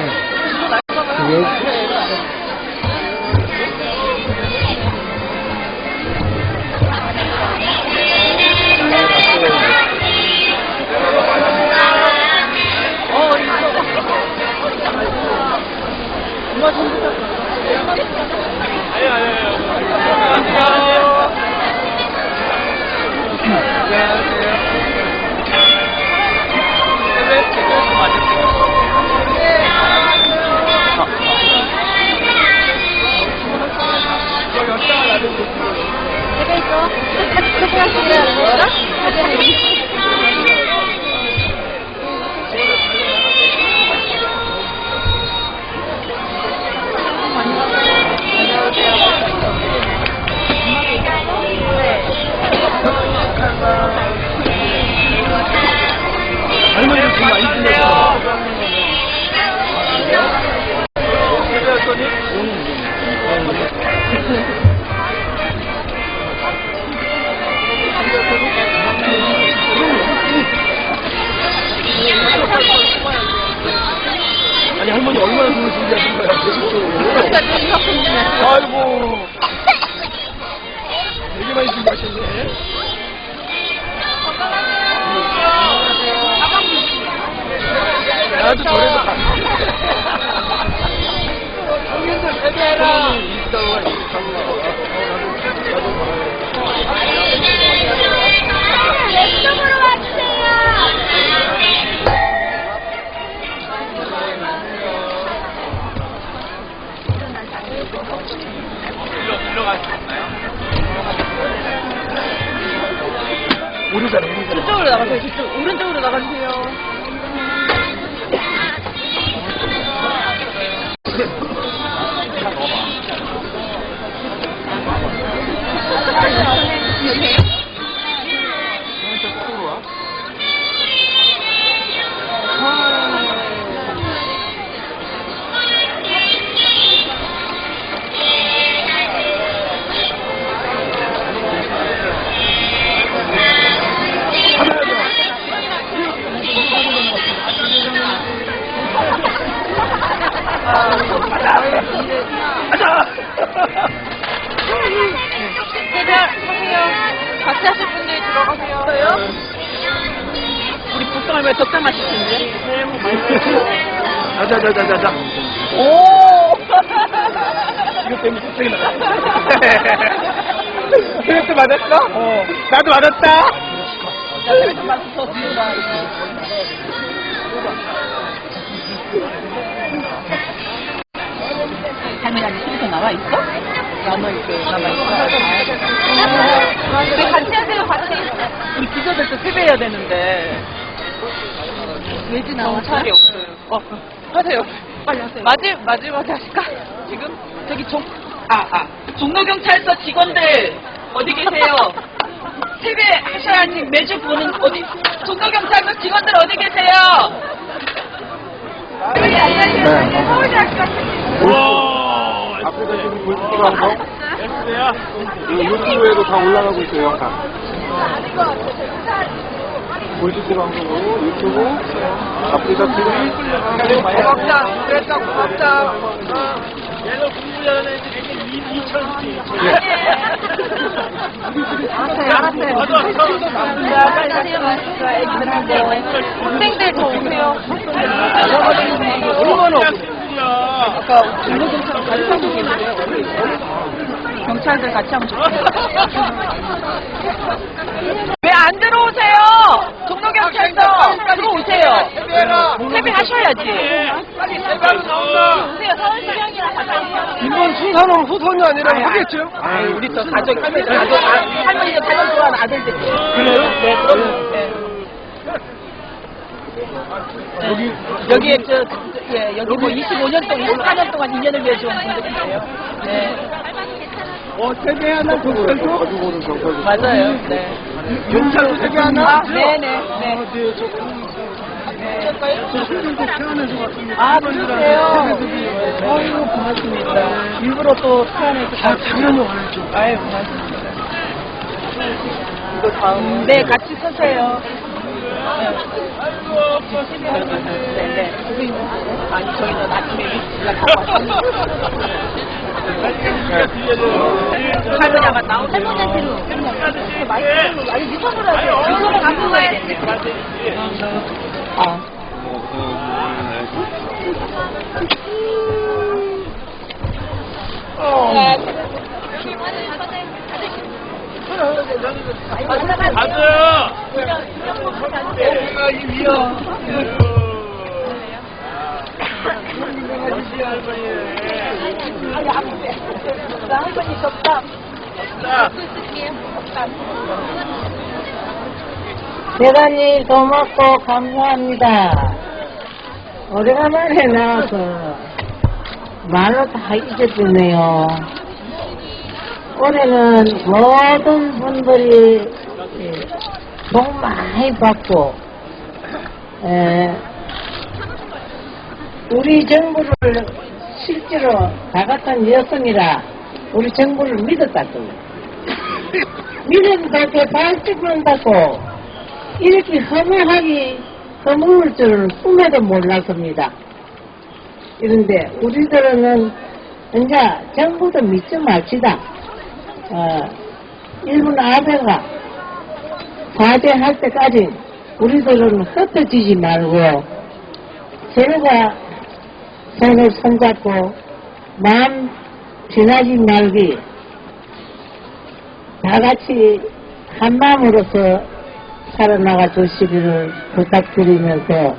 할머니를 좀 많이 들렸어. 아니 할머니 얼마나 돈을 준비하신 거야? 아이고 되게 많이 준비하셨네. 나도 저래도 형님들 세배해라. 이따가 이렇게 가고 왼쪽으로 와주세요. 일로 갈 수 있나요? 오른쪽으로 저쪽으로 나가세요. 저쪽 오른쪽으로 나가주세요. 같이 하실 분들이 들어가세요. 우리 보통 할머니 적당 맛있는데? 자자자자자. 오! 이거 때문에 갑자기 나갔어. 그래도 맞았어? 나도 맞았다. 그래도 맛있어. 할머니 아직 실컷 나와 있어? 남아있어. 왜 같이 하세요, 같이? 우리 기자들도 세배해야 되는데. 왜지 나와? 차이 없어요. 하세요. 빨리 하세요. 마지막에 하실까? 지금? 저기 종로경찰서 직원들 어디 계세요? 세배하셔야지 매주 보는 어디 종로경찰서 직원들 어디 계세요? 우와! 앞에서 지금 볼수가 거 유튜브에도 다 올라가고 있어요, 영상. 볼수가 방송으로 유튜브, 아프리카 TV, 고맙다. 그랬다, 고맙다. 얘가 공부 잘하는 애들이 학생들 더 오세요. 아까 중고경찰 같이 하고 계는데요. 경찰들 같이 하면 좋겠어요. 왜 안 들어오세요? 종로경찰서 들어오세요. 세배하셔야지. 오세요. 서울시장이랑 같이. 이번 순서는 후손이 아니라 하겠죠? 우리 또 가족, 할머니도 가족 좋아하는 아들들. 그래요? 네, 그럼. 네. 여기에 여기 뭐 25년 동안, 24년 동안 2년을 위해 주온 분들인데요. 네. 세계 하나 경찰도? 가지고 오는 경찰도. 맞아요. 네. 경찰도 세계 하나? 네네. 네. 그러세요? 아이고, 고맙습니다. 일부러 또 태안에서. 당연히 와야죠. 아유, 고맙습니다. 이거 다음. 네, 같이 쓰세요. 네. 아니, 저희는 아침에 일찍 가고 왔습니다. 할머니가 나오세요. 할머니한테는 맛있는 아니, 미선으로 하세요. 미선으로 갖고 가야겠네요. 할머니 덥다. 대단히 고맙고 감사합니다. 오래간만에 나와서 말로 다 잊어주네요. 올해는 모든 분들이 복 많이 받고 우리 정부를 실제로 다 같은 여성이라 우리 정부를 믿었다고 믿었다고 발전한다고 이렇게 허무할 줄은 꿈에도 몰랐습니다. 그런데 우리들은 이제 정부도 믿지 맙시다. 일본 아베가 과제할 때까지 우리들은 흩어지지 말고 서로가 손을 손잡고 마음 지나지 말기 다 같이 한 마음으로서 살아나가 주시기를 부탁드리면서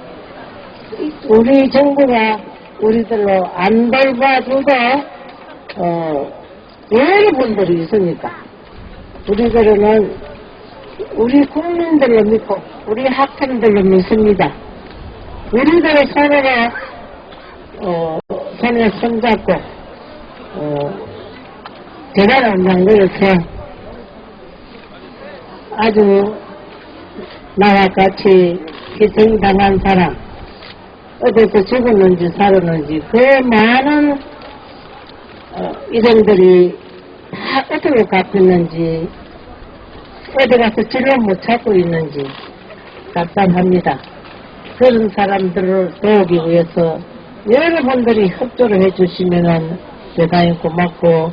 우리 정부가 우리들로 안 돌봐줘도 여러분들이 있으니까 우리들은 우리 국민들로 믿고 우리 학생들로 믿습니다. 우리들의 손에 손잡고 대단한 장거에서 아주 나와 같이 희생당한 사람 어디서 죽었는지 살았는지 그 많은 이름들이 다 어디로 갚였는지 어디 가서 진료 못 찾고 있는지 답답합니다. 그런 사람들을 도우기 위해서 여러분들이 협조를 해주시면 대단히 고맙고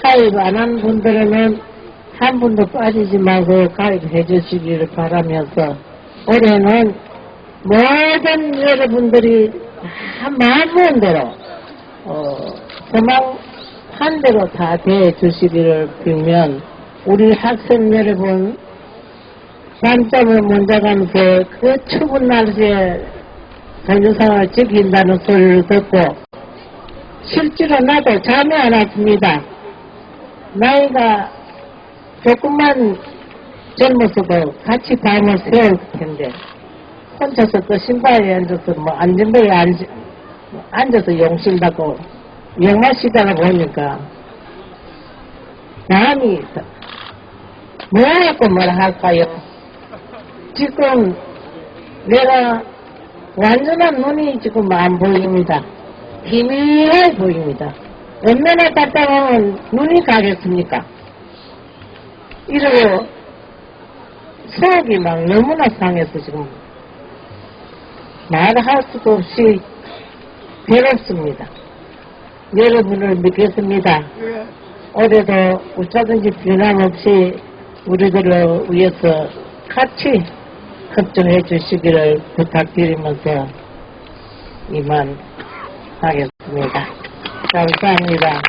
가입 안 한 분들은 한 분도 빠지지 말고 가입해 주시기를 바라면서 올해는 모든 여러분들이 마음먹은 대로 소망한 대로 다 대해주시기를 빌면 우리 학생 여러분 밤잠을 못 자가면서 그 추운 날씨에 자유상을 지킨다는 소리를 듣고 실제로 나도 잠이 안 왔습니다. 나이가 조금만 젊었어도 같이 밤을 새울 텐데 혼자서 그 신발에 앉아서 안전벨에 앉아서 용신다고 영화 시다가 보니까 마음이 뭐라고 뭐라 할까요? 지금 내가 완전한 눈이 지금 안 보입니다. 희미하게 보입니다. 얼마나 답답하면 눈이 가겠습니까? 이러고 속이 막 너무나 상해서 지금 말할 수도 없이 괴롭습니다. 여러분을 믿겠습니다. 올해도 어쩌든지 변함없이 우리들을 위해서 같이 협조해 주시기를 부탁드리면서 이만하겠습니다. 감사합니다.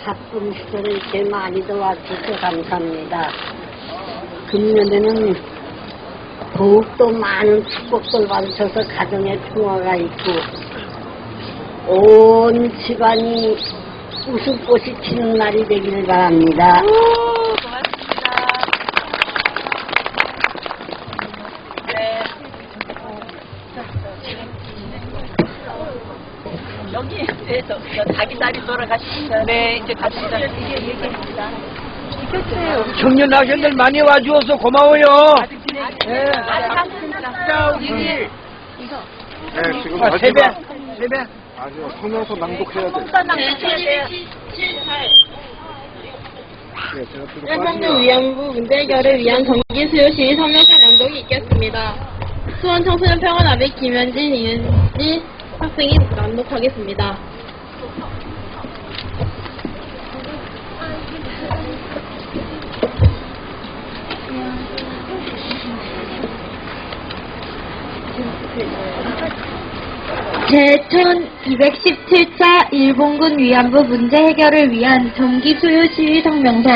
바쁜 시절에 이렇게 많이 도와주셔서 감사합니다. 금년에는 더욱더 많은 축복들 받으셔서 가정에 평화가 있고 온 집안이 웃음꽃이 피는 날이 되기를 바랍니다. 여기 이제 저 자기 딸이 돌아가시니까 네 이제 갑시다. 이게 얘기입니다. 청년 학생들 많이 와주어서 고마워요. 네. 네, 지금 세배. 아주 서면서 낭독해야 돼. 네, 제가 지금 일본군 위안부 문제 해결을 위한 정기 수요 시위 서명서 낭독이 있겠습니다. 수원 청소년 평화나비 김현진, 이은지 학생이 낭독하겠습니다. 제1217차 일본군 위안부 문제 해결을 위한 정기 수요 시위 성명서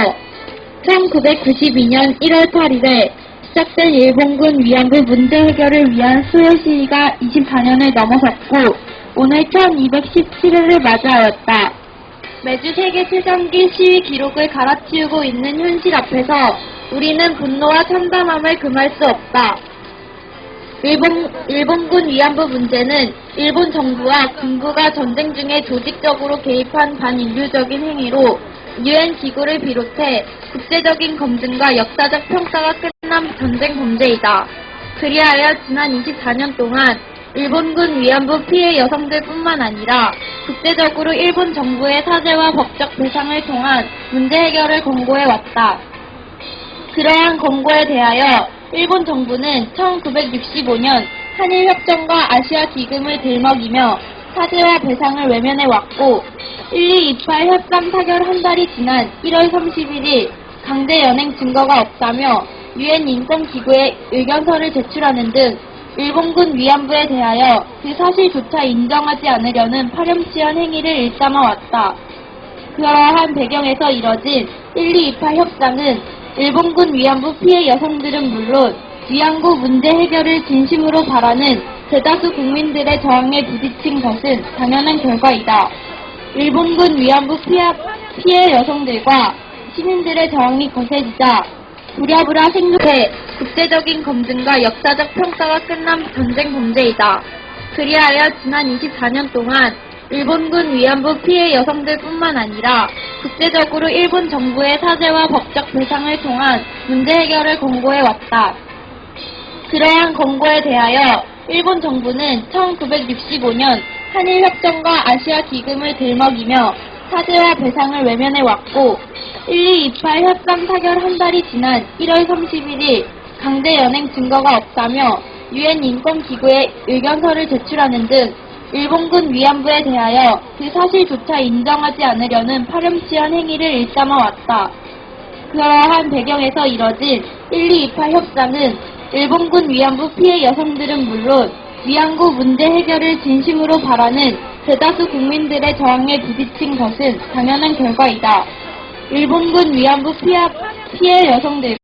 1992년 1월 8일에 시작된 일본군 위안부 문제 해결을 위한 수요 시위가 24년을 넘어섰고 오늘 1217회를 맞이하였다. 매주 세계 최장기 시위 기록을 갈아치우고 있는 현실 앞에서 우리는 분노와 참담함을 금할 수 없다. 일본군 위안부 문제는 일본 정부와 군부가 전쟁 중에 조직적으로 개입한 반인류적인 행위로 유엔 기구를 비롯해 국제적인 검증과 역사적 평가가 끝난 전쟁 범죄이다. 그리하여 지난 24년 동안 일본군 위안부 피해 여성들뿐만 아니라 국제적으로 일본 정부의 사죄와 법적 배상을 통한 문제 해결을 권고해왔다. 그러한 권고에 대하여 일본 정부는 1965년 한일협정과 아시아 기금을 들먹이며 사죄와 배상을 외면해왔고 1228 협상 타결 한 달이 지난 1월 31일 강제 연행 증거가 없다며 유엔 인권기구에 의견서를 제출하는 등 일본군 위안부에 대하여 그 사실조차 인정하지 않으려는 파렴치한 행위를 일삼아왔다. 그러한 배경에서 이뤄진 1228 협상은 일본군 위안부 피해 여성들은 물론 위안부 문제 해결을 진심으로 바라는 대다수 국민들의 저항에 부딪힌 것은 당연한 결과이다. 일본군 위안부 피해 여성들과 시민들의 저항이 거세지자 부랴부랴 생각해 국제적인 검증과 역사적 평가가 끝난 전쟁 범죄이다. 그리하여 지난 24년 동안 일본군 위안부 피해 여성들뿐만 아니라 국제적으로 일본 정부의 사죄와 법적 배상을 통한 문제 해결을 권고해왔다. 그러한 권고에 대하여 일본 정부는 1965년 한일협정과 아시아 기금을 들먹이며 사죄와 배상을 외면해왔고 1228 협상 타결 한 달이 지난 1월 31일 강제 연행 증거가 없다며 유엔 인권기구에 의견서를 제출하는 등 일본군 위안부에 대하여 그 사실조차 인정하지 않으려는 파렴치한 행위를 일삼아왔다. 그러한 배경에서 이뤄진 1228 협상은 일본군 위안부 피해 여성들은 물론 위안부 문제 해결을 진심으로 바라는 대다수 국민들의 저항에 부딪힌 것은 당연한 결과이다. 일본군 위안부 피해 여성들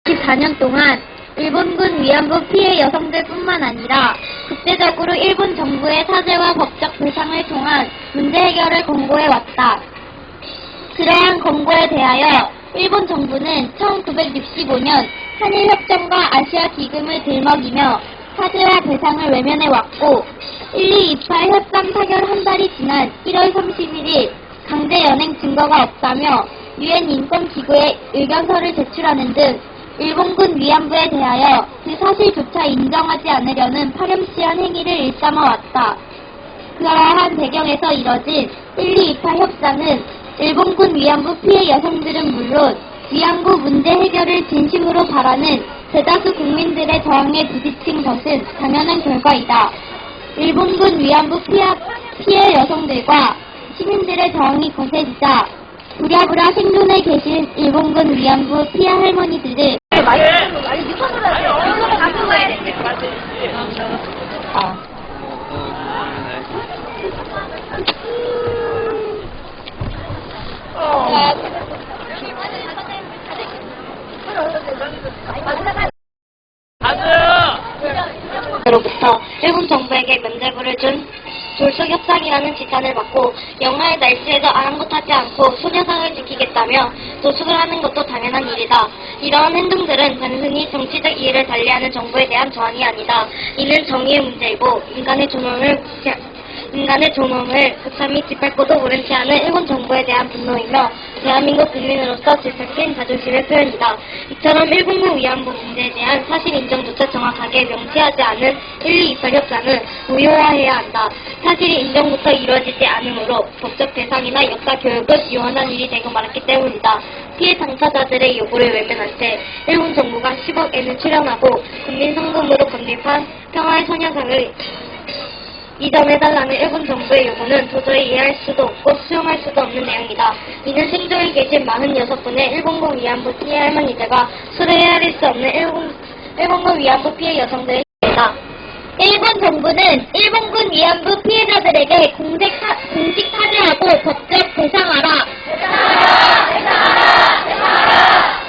14년 동안 일본군 위안부 피해 여성들뿐만 아니라 국제적으로 일본 정부의 사죄와 법적 배상을 통한 문제 해결을 권고해왔다. 그러한 권고에 대하여 일본 정부는 1965년 한일협정과 아시아 기금을 들먹이며 사죄와 배상을 외면해왔고 1228 협상 타결 한 달이 지난 1월 31일 강제 연행 증거가 없다며 유엔 인권기구에 의견서를 제출하는 등 일본군 위안부에 대하여 그 사실조차 인정하지 않으려는 파렴치한 행위를 일삼아왔다. 그러한 배경에서 이뤄진 1228 협상은 일본군 위안부 피해 여성들은 물론 위안부 문제 해결을 진심으로 바라는 대다수 국민들의 저항에 부딪힌 것은 당연한 결과이다. 일본군 위안부 피해 여성들과 시민들의 저항이 거세지자 부랴부랴 생존해 계신 일본군 위안부 피해 할머니들을 로부터 일본 정부에게 면죄부를 준 졸속협상이라는 지탄을 받고 영하의 날씨에도 아랑곳하지 않고 소녀상을 지키겠다며 노숙을 하는 것도 당연한 일이다. 이러한 행동들은 단순히 정치적 이해를 달리하는 정부에 대한 저항이 아니다. 이는 정의의 문제이고 인간의 존엄을 극참히 짓밟고도 오른치 않은 일본 정부에 대한 분노이며 대한민국 국민으로서 질삭힌 자존심의 표현이다. 이처럼 일본군 위안부 문제에 대한 사실 인정조차 정확하게 명시하지 않은 1.228 협상은 무효화해야 한다. 사실이 인정부터 이루어지지 않으므로 법적 대상이나 역사 교육은 유한한 일이 되고 말았기 때문이다. 피해 당사자들의 요구를 외면한 채 일본 정부가 10억 엔을 출연하고 국민 성금으로 건립한 평화의 소녀상을 이전해달라는 일본 정부의 요구는 도저히 이해할 수도 없고 수용할 수도 없는 내용이다. 이는 생존에 계신 46분의 일본군 위안부 피해 할머니들과 서로 헤아릴 수 없는 일본군 위안부 피해 여성들의 힘이다. 일본 정부는 일본군 위안부 피해자들에게 공식 사죄하고 법적 배상하라.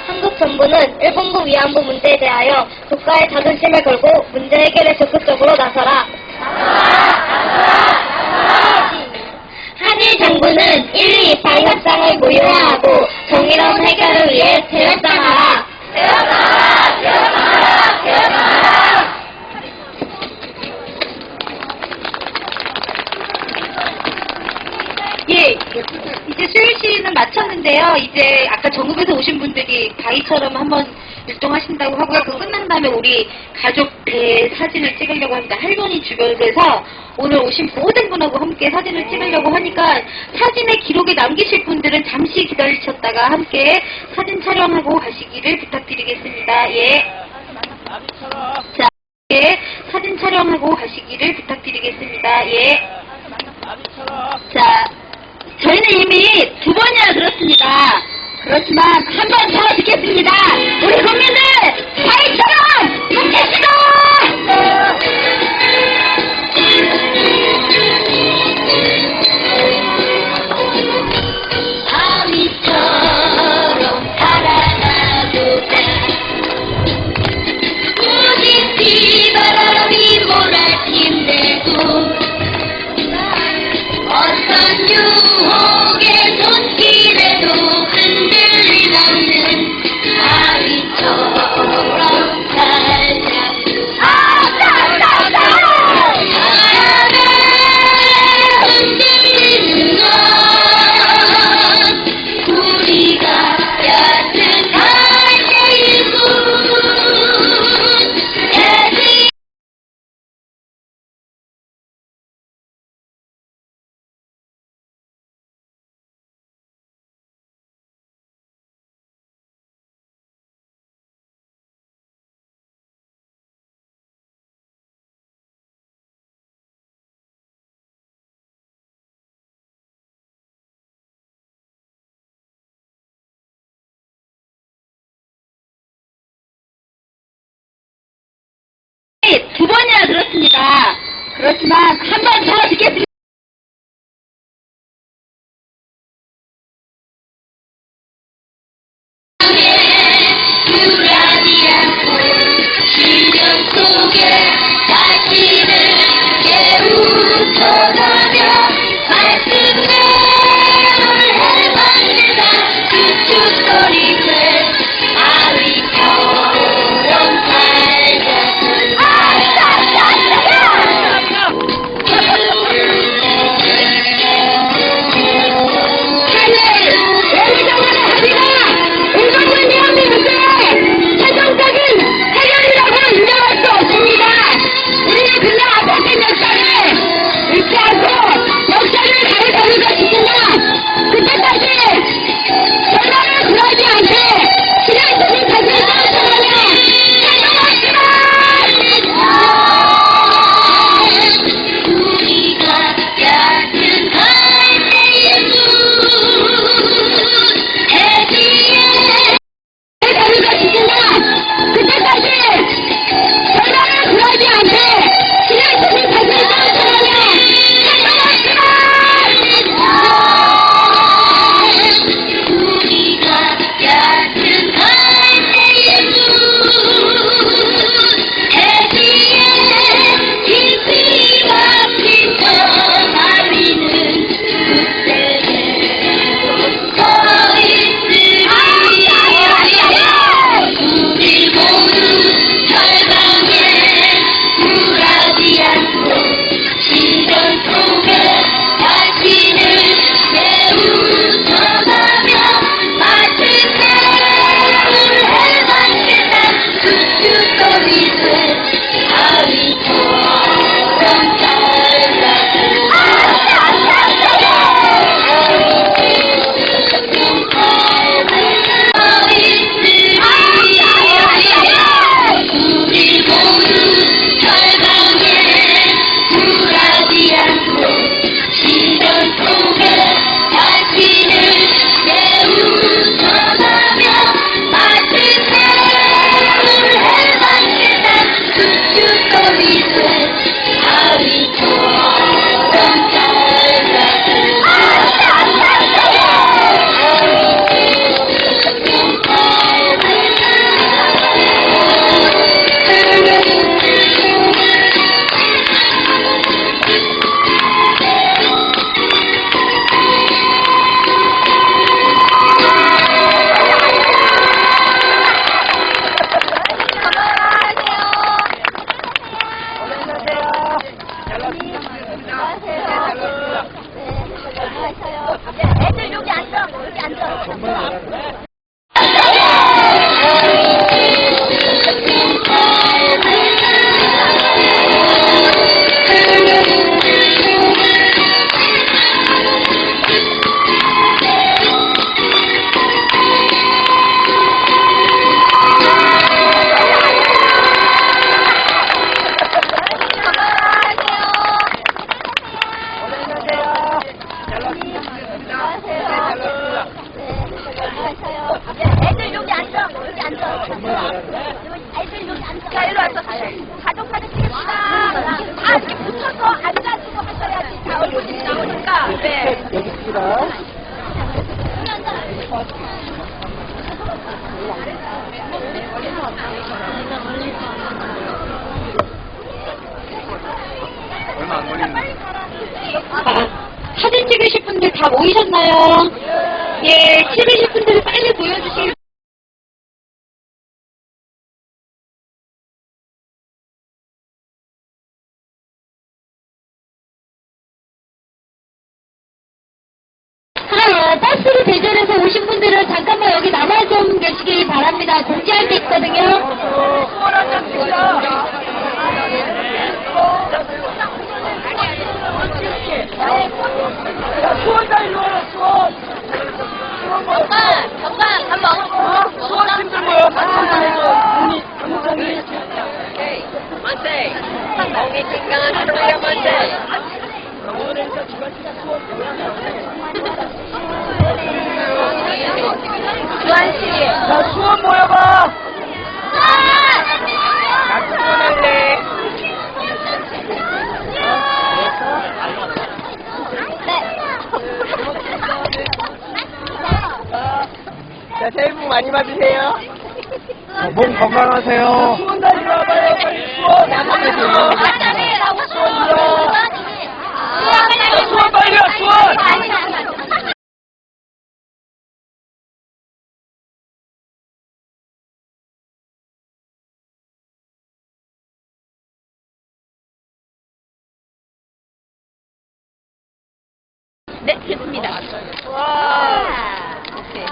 한국 정부는 일본군 위안부 문제에 대하여 국가의 자존심을 걸고 문제 해결에 적극적으로 나서라. 한일 정부는 1.228 협상을 무효화하고 정의로운 해결을 위해 재협상하라. 예, 이제 수요일 시는 마쳤는데요. 이제 아까 전국에서 오신 분들이 바위처럼 한번 율동하신다고 하고요. 그거 끝난 다음에 우리 가족 대 사진을 찍으려고 합니다. 할머니 주변에서 오늘 오신 모든 분하고 함께 사진을 찍으려고 하니까 사진의 기록에 남기실 분들은 잠시 기다리셨다가 함께 사진 촬영하고 가시기를 부탁드리겠습니다. 예. 자, 예, 사진 촬영하고 가시기를 부탁드리겠습니다. 예. 자, 저희는 이미 두 번이나 들었습니다. 그렇지만 한 번 더 듣겠습니다. 우리 국민들 바위처럼 뭉치시고! 바위처럼 살아나보자. 우린 비바람이 몰아친대도 어떤 유혹의 손길에도 흔들림 없는 바위처럼 살자. 바람에 흔들리는 건 우리가 얕은 갈대일 뿐. 두 번이나 들었습니다. 그렇지만 한 번 더 듣겠습니다. 굴하지 않고 시련 속에 자신을 깨우쳐가며 말씀대로를 해봤는다. 그 추소리를 바위처럼 살자. 애들 여기 앉아. 여기 앉아. 애들 여기 앉아. 여기 앉아. 애들 여기 앉아. 자, 일로 와서 가족 사진 찍읍시다. 아, 이렇게 붙어서 앉아주고 하셔야지. 다 얼굴이 나오니까. 네. 여기 있습니다. 얼마 안 걸리는데. 사진 찍으실 분들 다 모이셨나요? 예, 찍으실 분들 빨리 보여주시길. 버스로 대전에서 오신 분들은 잠깐만 여기 남아 좀 계시길 바랍니다. 공지할 게 있거든요. 수원다 일로 와라, 수원. 잠깐, 밥 먹어. 수원 팀들 모여. 만세. 멍이 띵강한 하루야 만세. 주한씨. 자, 수원 모여봐. 나 수원 할래. 자, 새해 복 많이 받으세요. 몸 건강하세요. 수원 다리 와봐요. 빨리 수원. 수원 빨리 와, 수원. 네, 됐습니다. 오케이.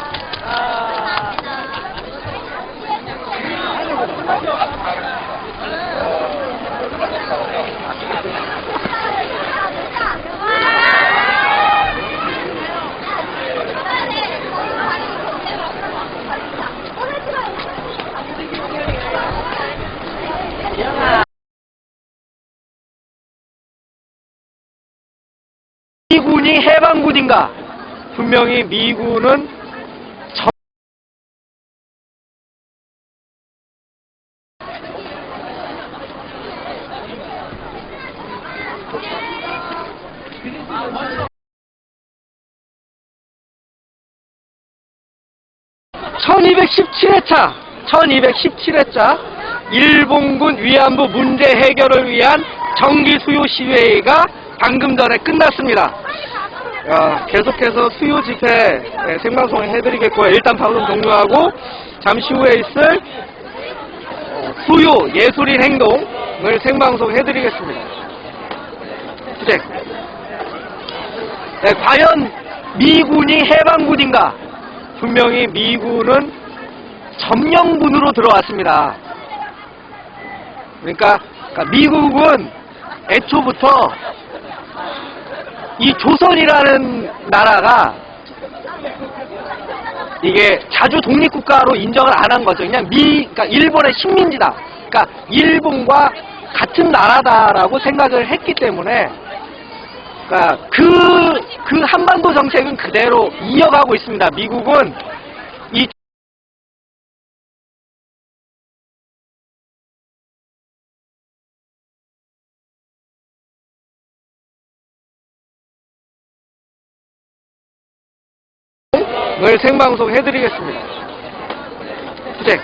미군이 해방군인가? 분명히 미군은 (1217회차) 1217회차 일본군 위안부 문제 해결을 위한 정기 수요 시위회가 방금 전에 끝났습니다. 계속해서 수요 집회 생방송 해드리겠고요. 일단 방송 종료하고 잠시 후에 있을 수요 예술인 행동을 생방송 해드리겠습니다. 네, 과연 미군이 해방군인가? 분명히 미군은 점령군으로 들어왔습니다. 그러니까 미국은 애초부터 이 조선이라는 나라가 이게 자주 독립국가로 인정을 안 한 거죠. 그냥 그러니까 일본의 식민지다. 그러니까 일본과 같은 나라다라고 생각을 했기 때문에, 그러니까 그 한반도 정책은 그대로 이어가고 있습니다. 미국은 이 을 생방송 해드리겠습니다. 주제.